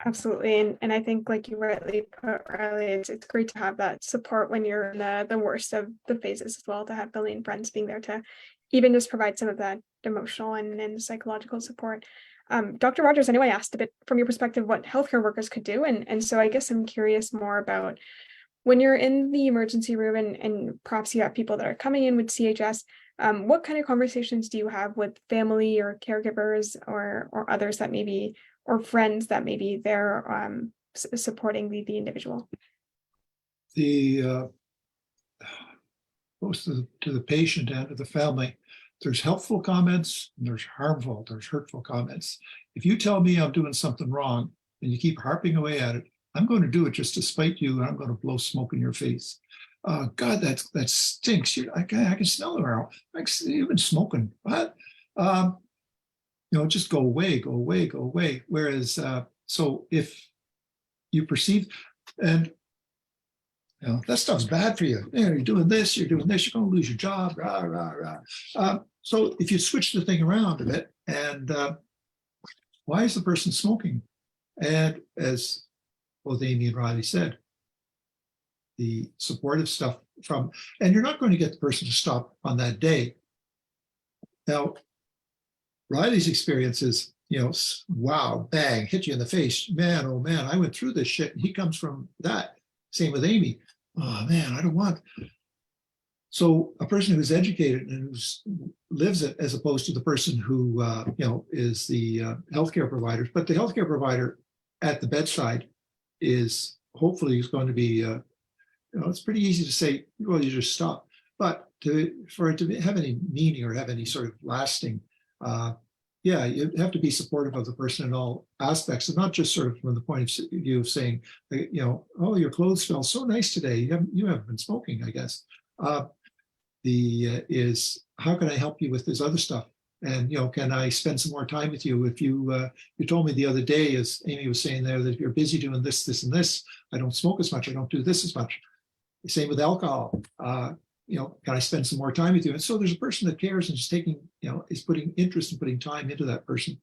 Absolutely. And I think, like you rightly put, Riley, it's great to have that support when you're in the worst of the phases as well, to have family and friends being there to even just provide some of that emotional and psychological support. Dr. Rogers, I know I asked a bit from your perspective what healthcare workers could do. And so I guess I'm curious more about when you're in the emergency room and perhaps you have people that are coming in with CHS, what kind of conversations do you have with family or caregivers or others that maybe, or friends that maybe they're supporting the individual? Both to the patient and to the family, there's helpful comments, and there's harmful, there's hurtful comments. If you tell me I'm doing something wrong and you keep harping away at it, I'm going to do it just to spite you, and I'm going to blow smoke in your face. God, that stinks. I can smell it around. You've been smoking. What? Just go away, go away, go away. Whereas, so if you perceive, and that stuff's bad for you. You're doing this, you're going to lose your job, rah, rah, rah. So if you switch the thing around a bit, and why is the person smoking? And as both Amy and Riley said, the supportive stuff and you're not going to get the person to stop on that day. Now, Riley's experience is, wow, bang, hit you in the face. Man, oh man, I went through this shit. And he comes from that. Same with Amy. Oh man, I don't want. So a person who's educated and who lives it, as opposed to the person who, is the healthcare provider. But the healthcare provider at the bedside is hopefully going to be, it's pretty easy to say, well, you just stop. But for it to have any meaning or have any sort of lasting, you have to be supportive of the person in all aspects, and not just sort of from the point of view of saying, oh, your clothes smell so nice today. You haven't been smoking, I guess. Is how can I help you with this other stuff? And can I spend some more time with you? If you told me the other day, as Amy was saying there, that you're busy doing this, this, and this. I don't smoke as much. I don't do this as much. Same with alcohol. Can I spend some more time with you? And so there's a person that cares and is taking, is putting interest and putting time into that person.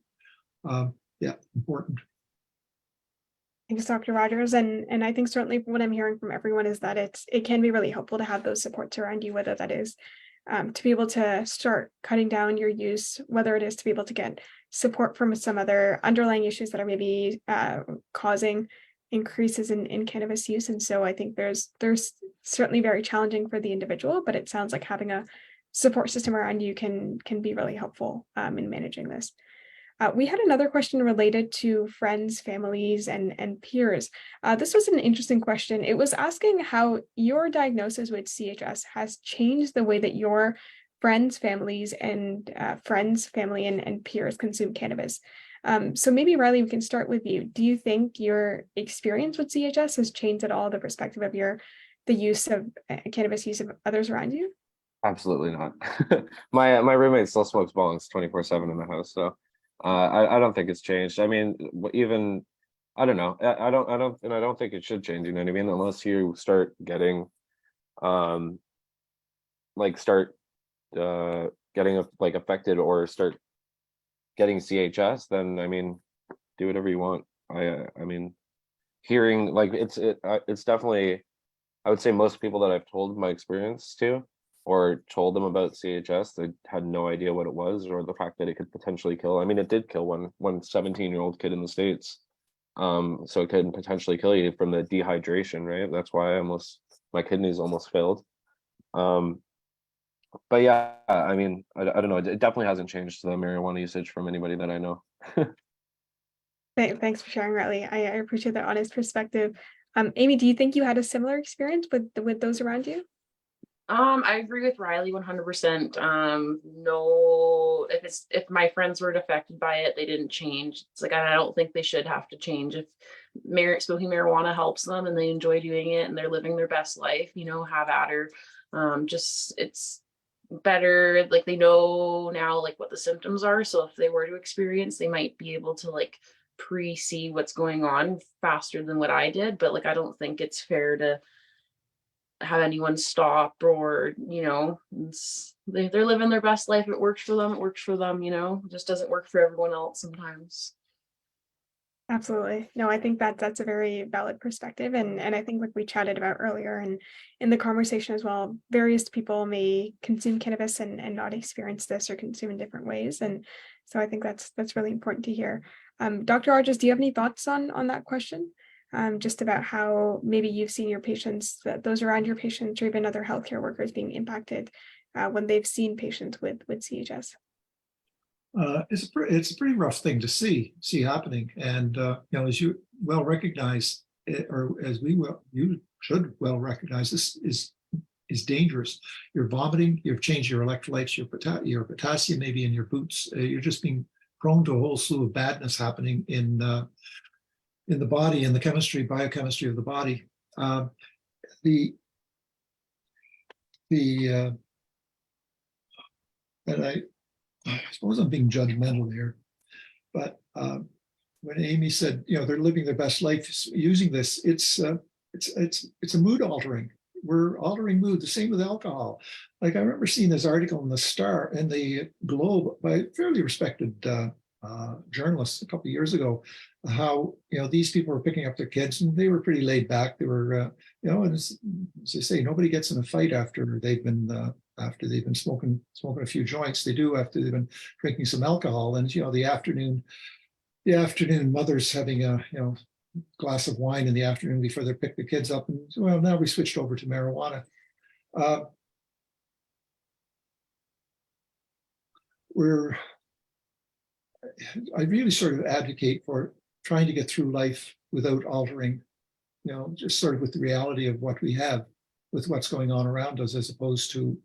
Important. Thanks, Dr. Rogers. And I think certainly what I'm hearing from everyone is that it can be really helpful to have those supports around you, whether that is to be able to start cutting down your use, whether it is to be able to get support from some other underlying issues that are maybe causing increases in cannabis use. And so I think there's certainly very challenging for the individual, but it sounds like having a support system around you can be really helpful in managing this. We had another question related to friends, families, and peers. This was an interesting question. It was asking how your diagnosis with CHS has changed the way that your friends, families, and family, and peers consume cannabis. So maybe, Riley, we can start with you. Do you think your experience with CHS has changed at all the perspective of the use of cannabis use of others around you? Absolutely not. My roommate still smokes bongs 24/7 in the house, so I don't think it's changed. I mean, even I don't know. I don't think it should change. You know what I mean? Unless you start getting, getting affected or start getting CHS, then I mean, do whatever you want. I mean, hearing it's definitely, I would say most people that I've told my experience to, or told them about CHS, they had no idea what it was, or the fact that it could potentially kill. I mean, it did kill one 17-year-old kid in the States. So it could potentially kill you from the dehydration, right? That's why my kidneys almost failed. But yeah, I mean, I don't know. It definitely hasn't changed the marijuana usage from anybody that I know. Thanks for sharing, Riley. I appreciate that honest perspective. Amy, do you think you had a similar experience with those around you? I agree with Riley 100%. No, if my friends were affected by it, they didn't change. It's like, I don't think they should have to change. If smoking marijuana helps them and they enjoy doing it and they're living their best life, have at her. It's better. Like, they know now, like, what the symptoms are. So if they were to experience, they might be able to pre-see what's going on faster than what I did. But I don't think it's fair to have anyone stop, or they're living their best life. It works for them, it just doesn't work for everyone else sometimes. Absolutely. No, I think that's a very valid perspective. And I think, like we chatted about earlier and in the conversation as well, various people may consume cannabis and not experience this or consume in different ways. And so I think that's really important to hear. Dr. Rogers, do you have any thoughts on that question? Just about how maybe you've seen your patients, those around your patients, or even other healthcare workers being impacted when they've seen patients with CHS? It's a pretty rough thing to see happening, and as you well recognize, or as you should well recognize, this is is dangerous. You're vomiting, you've changed your electrolytes, your potassium maybe in your boots. You're just being prone to a whole slew of badness happening in the body, in the biochemistry of the body. The and I suppose I'm being judgmental here, but when Amy said, they're living their best life using this, it's a mood altering. We're altering mood. The same with alcohol. Like I remember seeing this article in the Globe by a fairly respected journalist a couple of years ago, how these people were picking up their kids and they were pretty laid back. They were and as they say, nobody gets in a fight after they've been smoking a few joints. They do after they've been drinking some alcohol. And the afternoon mothers having a glass of wine in the afternoon before they pick the kids up, and well, now we switched over to marijuana. I really sort of advocate for trying to get through life without altering, just sort of with the reality of what we have, with what's going on around us, as opposed to,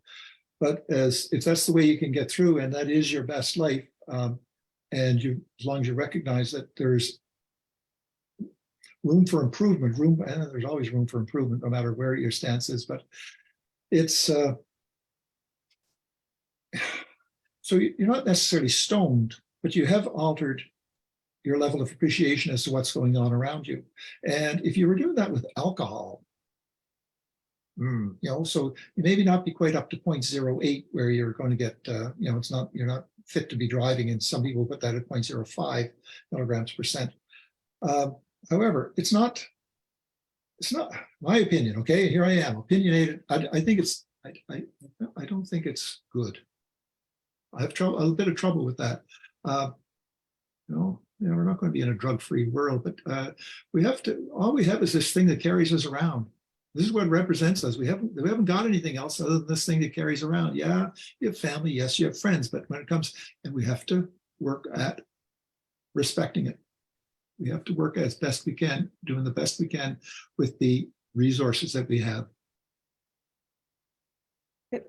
but if that's the way you can get through, and that is your best life, and as long as you recognize that there's room for improvement, and there's always room for improvement, no matter where your stance is, but it's, so you're not necessarily stoned, but you have altered your level of appreciation as to what's going on around you. And if you were doing that with alcohol, so you maybe not be quite up to 0.08 where you're going to get, you're not fit to be driving, and some people put that at 0.05 milligrams percent. However, it's not my opinion. Okay, here I am, opinionated. I think it's, I don't think it's good. I have a bit of trouble with that. We're not going to be in a drug-free world, but all we have is this thing that carries us around. This is what represents us. We haven't got anything else other than this thing that carries around. Yeah, you have family, yes, you have friends, but when it comes, and we have to work at respecting it. We have to work as best we can, doing the best we can with the resources that we have.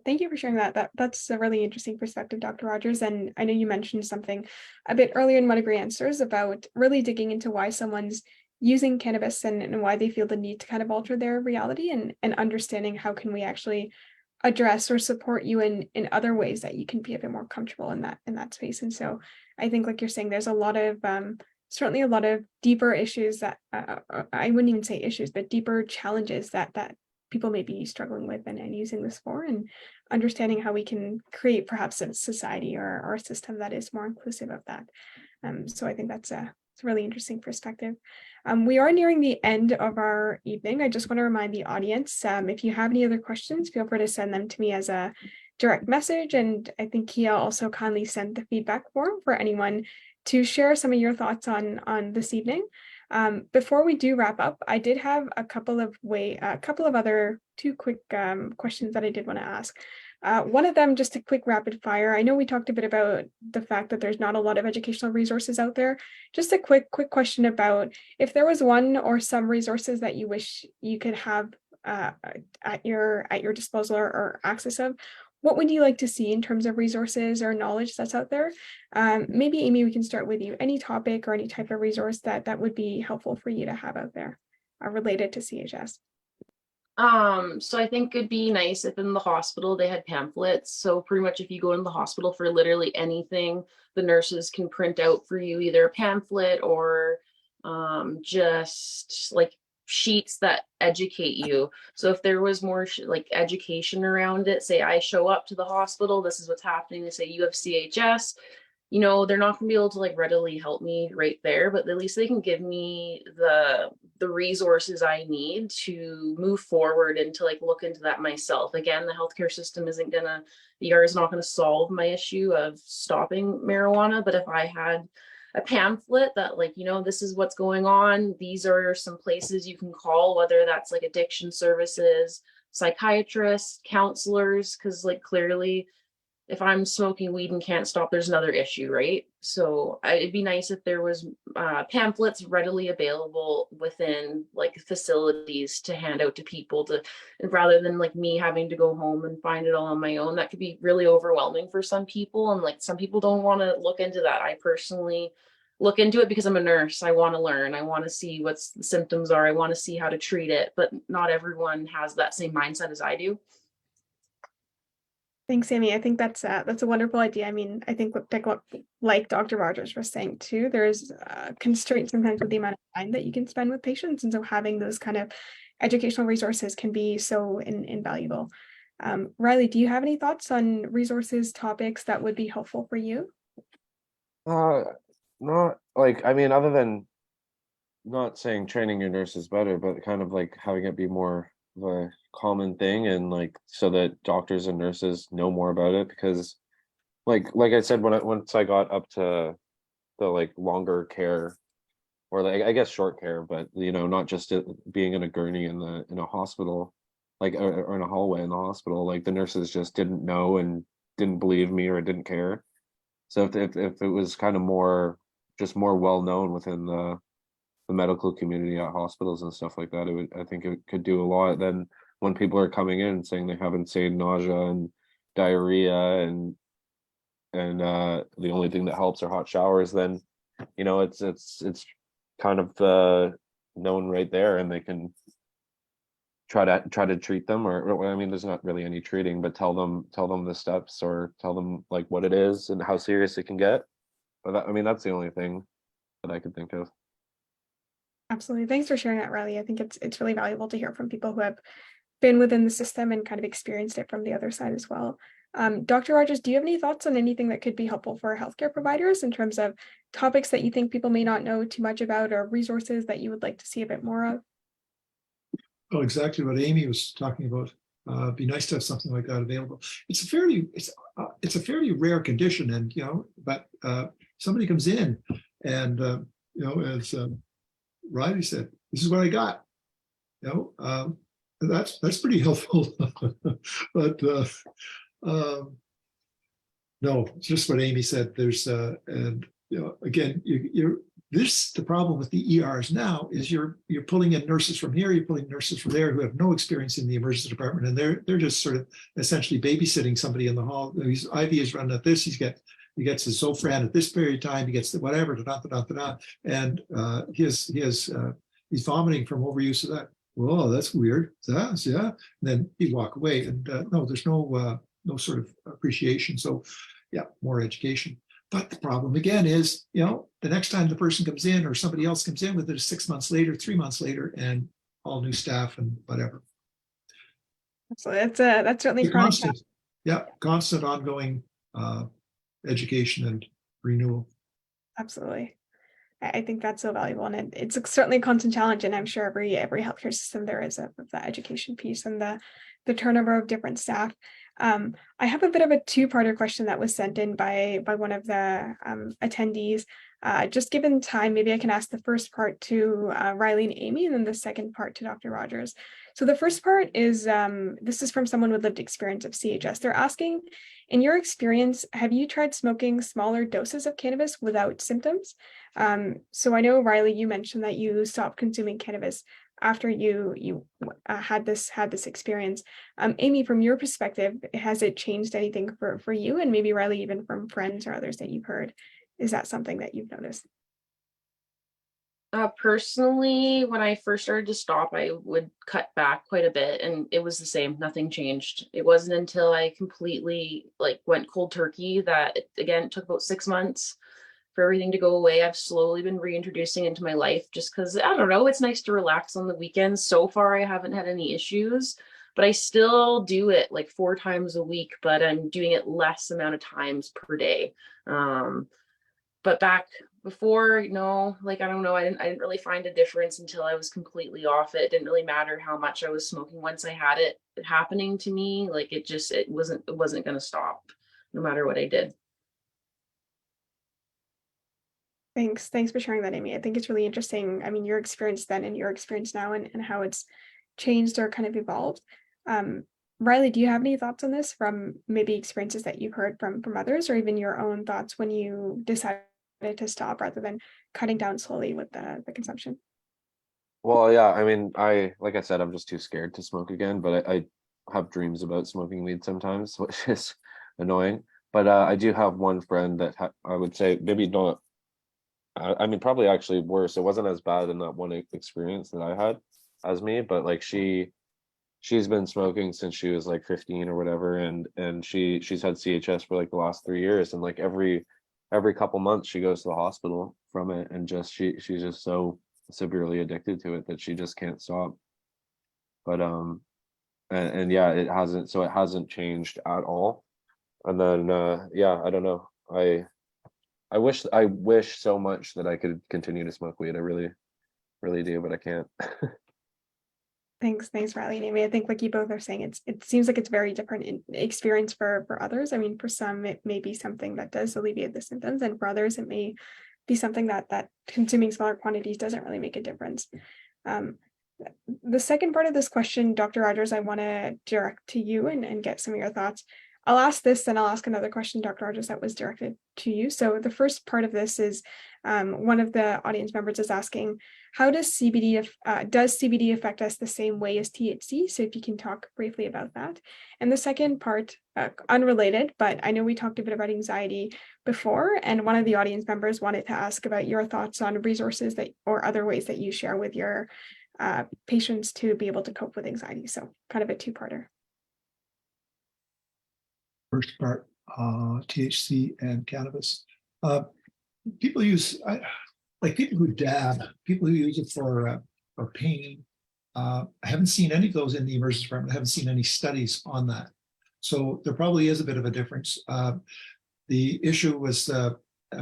Thank you for sharing that. That's a really interesting perspective, Dr. Rogers. And I know you mentioned something a bit earlier in one of your answers about really digging into why someone's using cannabis and why they feel the need to kind of alter their reality, and understanding how can we actually address or support you in other ways that you can be a bit more comfortable in that space. And so I think, like you're saying, there's a lot of certainly a lot of deeper issues that I wouldn't even say issues, but deeper challenges that people may be struggling with and using this for, and understanding how we can create perhaps a society or a system that is more inclusive of that. So I think it's a really interesting perspective. We are nearing the end of our evening. I just want to remind the audience, if you have any other questions, feel free to send them to me as a direct message. And I think Kia also kindly sent the feedback form for anyone to share some of your thoughts on this evening. Before we do wrap up, I did have a couple of other two quick questions that I did want to ask. One of them, just a quick rapid fire. I know we talked a bit about the fact that there's not a lot of educational resources out there. Just a quick question about if there was one or some resources that you wish you could have at your disposal or access of. What would you like to see in terms of resources or knowledge that's out there? Maybe Amy, we can start with you. Any topic or any type of resource that would be helpful for you to have out there related to CHS? So I think it'd be nice if in the hospital they had pamphlets. So pretty much if you go in the hospital for literally anything, the nurses can print out for you either a pamphlet or just like sheets that educate you. So if there was more like education around it, say I show up to the hospital, this is what's happening. They say you have CHS, they're not going to be able to like readily help me right there, but at least they can give me the resources I need to move forward and to like look into that myself. Again, the healthcare system the ER is not going to solve my issue of stopping marijuana, but if I had a pamphlet that like, this is what's going on, these are some places you can call, whether that's like addiction services, psychiatrists, counselors, because like clearly if I'm smoking weed and can't stop, there's another issue, right? So it'd be nice if there was pamphlets readily available within like facilities to hand out to people to, rather than like me having to go home and find it all on my own. That could be really overwhelming for some people, and like some people don't want to look into that. I personally look into it because I'm a nurse. I want to learn. I want to see what the symptoms are. I want to see how to treat it, but not everyone has that same mindset as I do. Thanks, Amy. I think that's a wonderful idea. I mean, I think like Dr. Rogers was saying too, there's constraints sometimes with the amount of time that you can spend with patients, and so having those kind of educational resources can be so invaluable. Riley, do you have any thoughts on resources, topics that would be helpful for you? Not like, I mean, other than not saying training your nurse is better, but kind of like having it be more of a common thing, and like so that doctors and nurses know more about it. Because like I said, once I got up to the like longer care, or like I guess short care, but not just being in a gurney in a hospital, like or in a hallway in the hospital, like the nurses just didn't know and didn't believe me or didn't care. So if it was kind of more well known within the medical community at hospitals and stuff like that, I think it could do a lot. Then when people are coming in saying they have insane nausea and diarrhea, and the only thing that helps are hot showers, then it's kind of known right there, and they can try to treat them, or I mean, there's not really any treating, but tell them the steps, or tell them like what it is and how serious it can get. But I mean, that's the only thing that I could think of. Absolutely. Thanks for sharing that, Riley. I think it's really valuable to hear from people who have been within the system and kind of experienced it from the other side as well. Dr. Rogers, do you have any thoughts on anything that could be helpful for healthcare providers in terms of topics that you think people may not know too much about, or resources that you would like to see a bit more of? Oh, exactly what Amy was talking about. It'd be nice to have something like that available. It's a fairly rare condition, and but somebody comes in, and as Riley said, this is what I got. That's pretty helpful. But no, it's just what Amy said. There's and again, the problem with the ERs now is you're pulling in nurses from here, you're pulling nurses from there who have no experience in the emergency department, and they're just sort of essentially babysitting somebody in the hall. His IV is running at this, he gets his Zofran at this period of time, he gets the whatever, and he's vomiting from overuse of that. Whoa, that's weird. Yeah. And then he'd walk away, and no, there's no sort of appreciation. So yeah, more education. But the problem again is, the next time the person comes in or somebody else comes in with it 6 months later, 3 months later, and all new staff and whatever. So that's certainly constant, constant ongoing education and renewal. Absolutely. I think that's so valuable, and it's certainly a constant challenge. And I'm sure every healthcare system there is of that education piece and the turnover of different staff. I have a bit of a two-parter question that was sent in by one of the attendees. Just given time, maybe I can ask the first part to Riley and Amy, and then the second part to Dr. Rogers. So the first part is, this is from someone with lived experience of CHS. They're asking, in your experience, have you tried smoking smaller doses of cannabis without symptoms? So I know, Riley, you mentioned that you stopped consuming cannabis after you had this experience. Amy, from your perspective, has it changed anything for you? And maybe Riley, even from friends or others that you've heard, is that something that you've noticed? Personally, when I first started to stop, I would cut back quite a bit, and it was the same. Nothing changed. It wasn't until I completely went cold turkey that again, it took about 6 months for everything to go away. I've slowly been reintroducing into my life just because, I don't know, it's nice to relax on the weekends. So far, I haven't had any issues, but I still do it 4 times a week, but I'm doing it less amount of times per day. But back before, I don't know, I didn't really find a difference until I was completely off it. It didn't really matter how much I was smoking once I had it happening to me. It wasn't going to stop no matter what I did. Thanks for sharing that, Amy. I think it's really interesting. I mean, your experience then and your experience now, and how it's changed or kind of evolved. Riley, do you have any thoughts on this from maybe experiences that you've heard from others, or even your own thoughts when you decided to stop rather than cutting down slowly with the consumption? Well, yeah, I mean, like I said, I'm just too scared to smoke again, but I have dreams about smoking weed sometimes, which is annoying. But I do have one friend that I would say maybe not. I mean, probably actually worse. It wasn't as bad in that one experience that I had as me, but like she's been smoking since she was like 15 or whatever, and she's had CHS for like the last 3 years, and like every couple months she goes to the hospital from it, and just she's just so severely addicted to it that she just can't stop. But and yeah, it hasn't changed at all. And then yeah, I don't know. I wish so much that I could continue to smoke weed. I really do, but I can't. Thanks, Riley and Amy. I think like you both are saying, it seems like it's very different experience for others. I mean, for some, it may be something that does alleviate the symptoms, and for others, it may be something that consuming smaller quantities doesn't really make a difference. Um, the second part of this question, Dr. Rogers, I want to direct to you and get some of your thoughts. I'll ask this, then I'll ask another question, Dr. Rogers, that was directed to you. So the first part of this is one of the audience members is asking, how does CBD affect us the same way as THC? So if you can talk briefly about that. And the second part, unrelated, but I know we talked a bit about anxiety before, and one of the audience members wanted to ask about your thoughts on resources that or other ways that you share with your patients to be able to cope with anxiety. So kind of a two-parter. First part, THC and cannabis. People use, like people who dab, people who use it for pain. I haven't seen any of those in the emergency department. I haven't seen any studies on that. So there probably is a bit of a difference. The issue was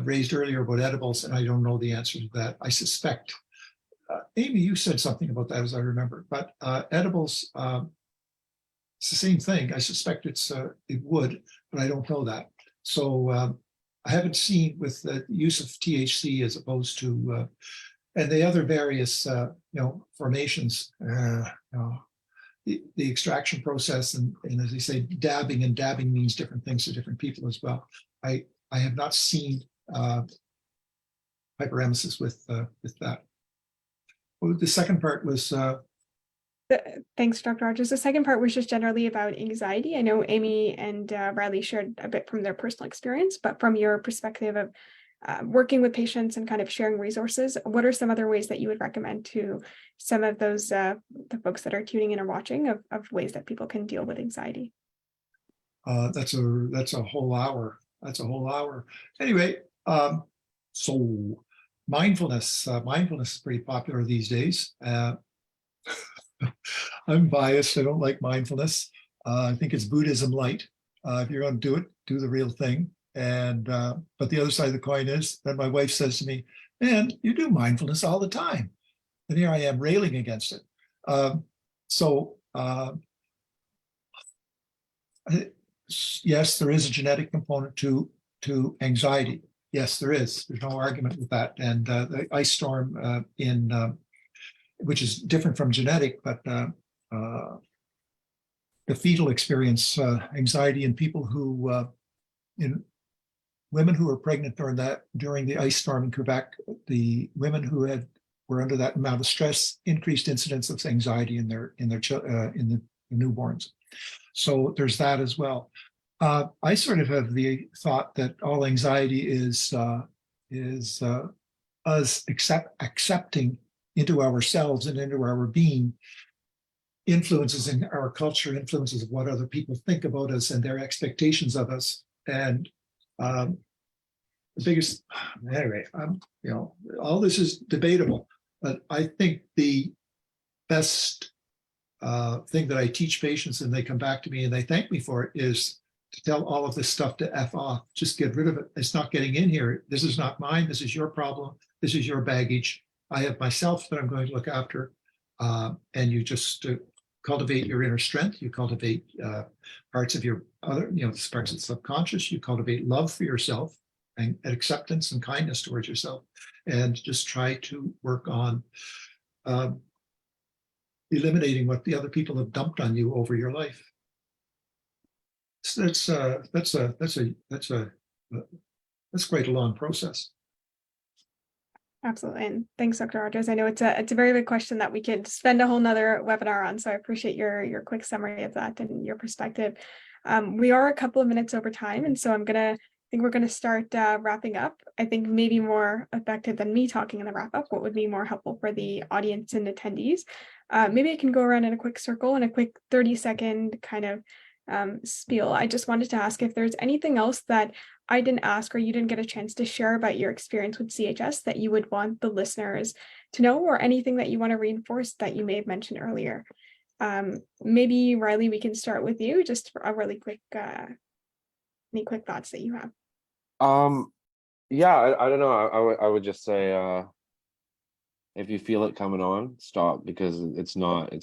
raised earlier about edibles, and I don't know the answer to that. I suspect, Amy, you said something about that as I remember, but edibles, it's the same thing. I suspect it would, but I don't know that. So I haven't seen with the use of THC as opposed to and the other various formations. The extraction process and as they say, dabbing, and dabbing means different things to different people as well. I have not seen hyperemesis with that. Well, the second part was. Thanks, Dr. Rogers. The second part was just generally about anxiety. I know Amy and Riley shared a bit from their personal experience, but from your perspective of working with patients and kind of sharing resources, what are some other ways that you would recommend to some of those the folks that are tuning in or watching of ways that people can deal with anxiety? That's a whole hour. That's a whole hour. Anyway, so mindfulness is pretty popular these days. I'm biased. I don't like mindfulness. I think it's Buddhism light. If you're going to do it, do the real thing. And but the other side of the coin is that my wife says to me, "Man, you do mindfulness all the time," and here I am railing against it. Yes, there is a genetic component to anxiety. Yes, there is. There's no argument with that. And the ice storm which is different from genetic, but the fetal experience anxiety in people who, in women who were pregnant during the ice storm in Quebec, the women who were under that amount of stress increased incidence of anxiety in the newborns. So there's that as well. I sort of have the thought that all anxiety is us accepting into ourselves and into our being influences in our culture, influences of what other people think about us and their expectations of us. And the biggest, anyway, all this is debatable, but I think the best thing that I teach patients and they come back to me and they thank me for it is to tell all of this stuff to F off. Just get rid of it. It's not getting in here. This is not mine. This is your problem. This is your baggage. I have myself that I'm going to look after. And you just cultivate your inner strength. You cultivate parts of your other, parts of the subconscious. You cultivate love for yourself and acceptance and kindness towards yourself. And just try to work on eliminating what the other people have dumped on you over your life. So that's quite a long process. Absolutely. And thanks, Dr. Rogers. I know it's a very big question that we could spend a whole nother webinar on. So I appreciate your quick summary of that and your perspective. We are a couple of minutes over time, and so I think we're gonna start wrapping up. I think maybe more effective than me talking in the wrap up, what would be more helpful for the audience and attendees. Maybe I can go around in a quick circle and a quick 30-second kind of spiel. I just wanted to ask if there's anything else that I didn't ask or you didn't get a chance to share about your experience with CHS that you would want the listeners to know, or anything that you want to reinforce that you may have mentioned earlier. Maybe Riley, we can start with you, just for a really quick, any quick thoughts that you have. Yeah, I don't know. I would just say if you feel it coming on, stop, because it's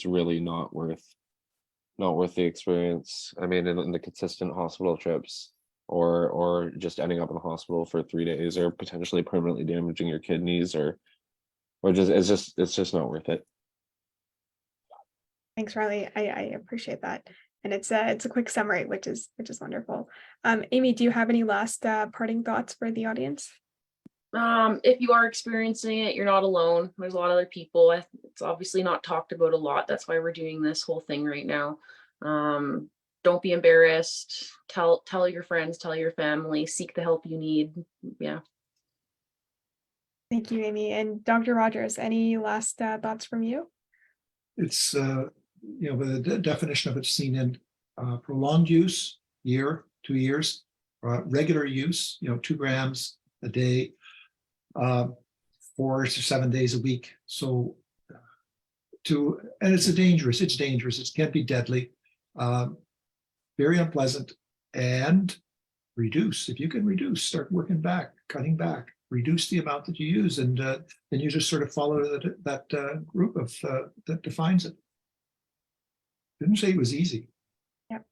really not worth the experience. I mean, in the consistent hospital trips, or just ending up in the hospital for 3 days, or potentially permanently damaging your kidneys, or just it's just not worth it. Thanks, Riley. I appreciate that. And it's a quick summary, which is wonderful. Amy, do you have any last parting thoughts for the audience? If you are experiencing it, you're not alone. There's a lot of other people. It's obviously not talked about a lot. That's why we're doing this whole thing right now. Don't be embarrassed. Tell your friends, tell your family, seek the help you need. Yeah. Thank you, Amy. And Dr. Rogers, any last thoughts from you? It's the definition of it's seen in prolonged use, year, 2 years, regular use, 2 grams a day, 4 to 7 days a week. So and it's dangerous. It can be deadly, very unpleasant, and reduce. If you can reduce, start working back, cutting back, reduce the amount that you use, and then you just sort of follow that group of that defines it. Didn't say it was easy. Yep.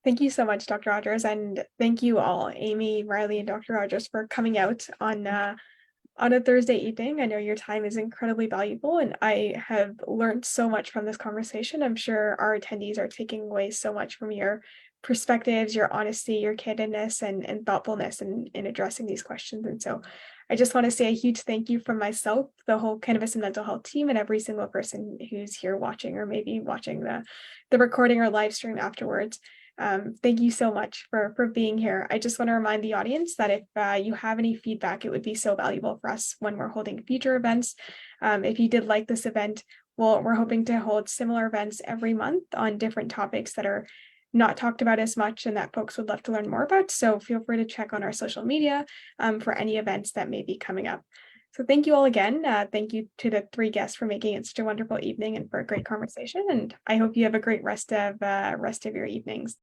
Thank you so much, Dr. Rogers, and thank you all, Amy, Riley, and Dr. Rogers, for coming out on a Thursday evening. I know your time is incredibly valuable, and I have learned so much from this conversation. I'm sure our attendees are taking away so much from your perspectives, your honesty, your candidness, and thoughtfulness in addressing these questions. And so I just want to say a huge thank you from myself, the whole cannabis and mental health team, and every single person who's here watching, or maybe watching the recording or live stream afterwards. Thank you so much for being here. I just want to remind the audience that if you have any feedback, it would be so valuable for us when we're holding future events. If you did like this event, well, we're hoping to hold similar events every month on different topics that are not talked about as much and that folks would love to learn more about. So feel free to check on our social media for any events that may be coming up. So thank you all again. Thank you to the 3 guests for making it such a wonderful evening and for a great conversation. And I hope you have a great rest of your evenings.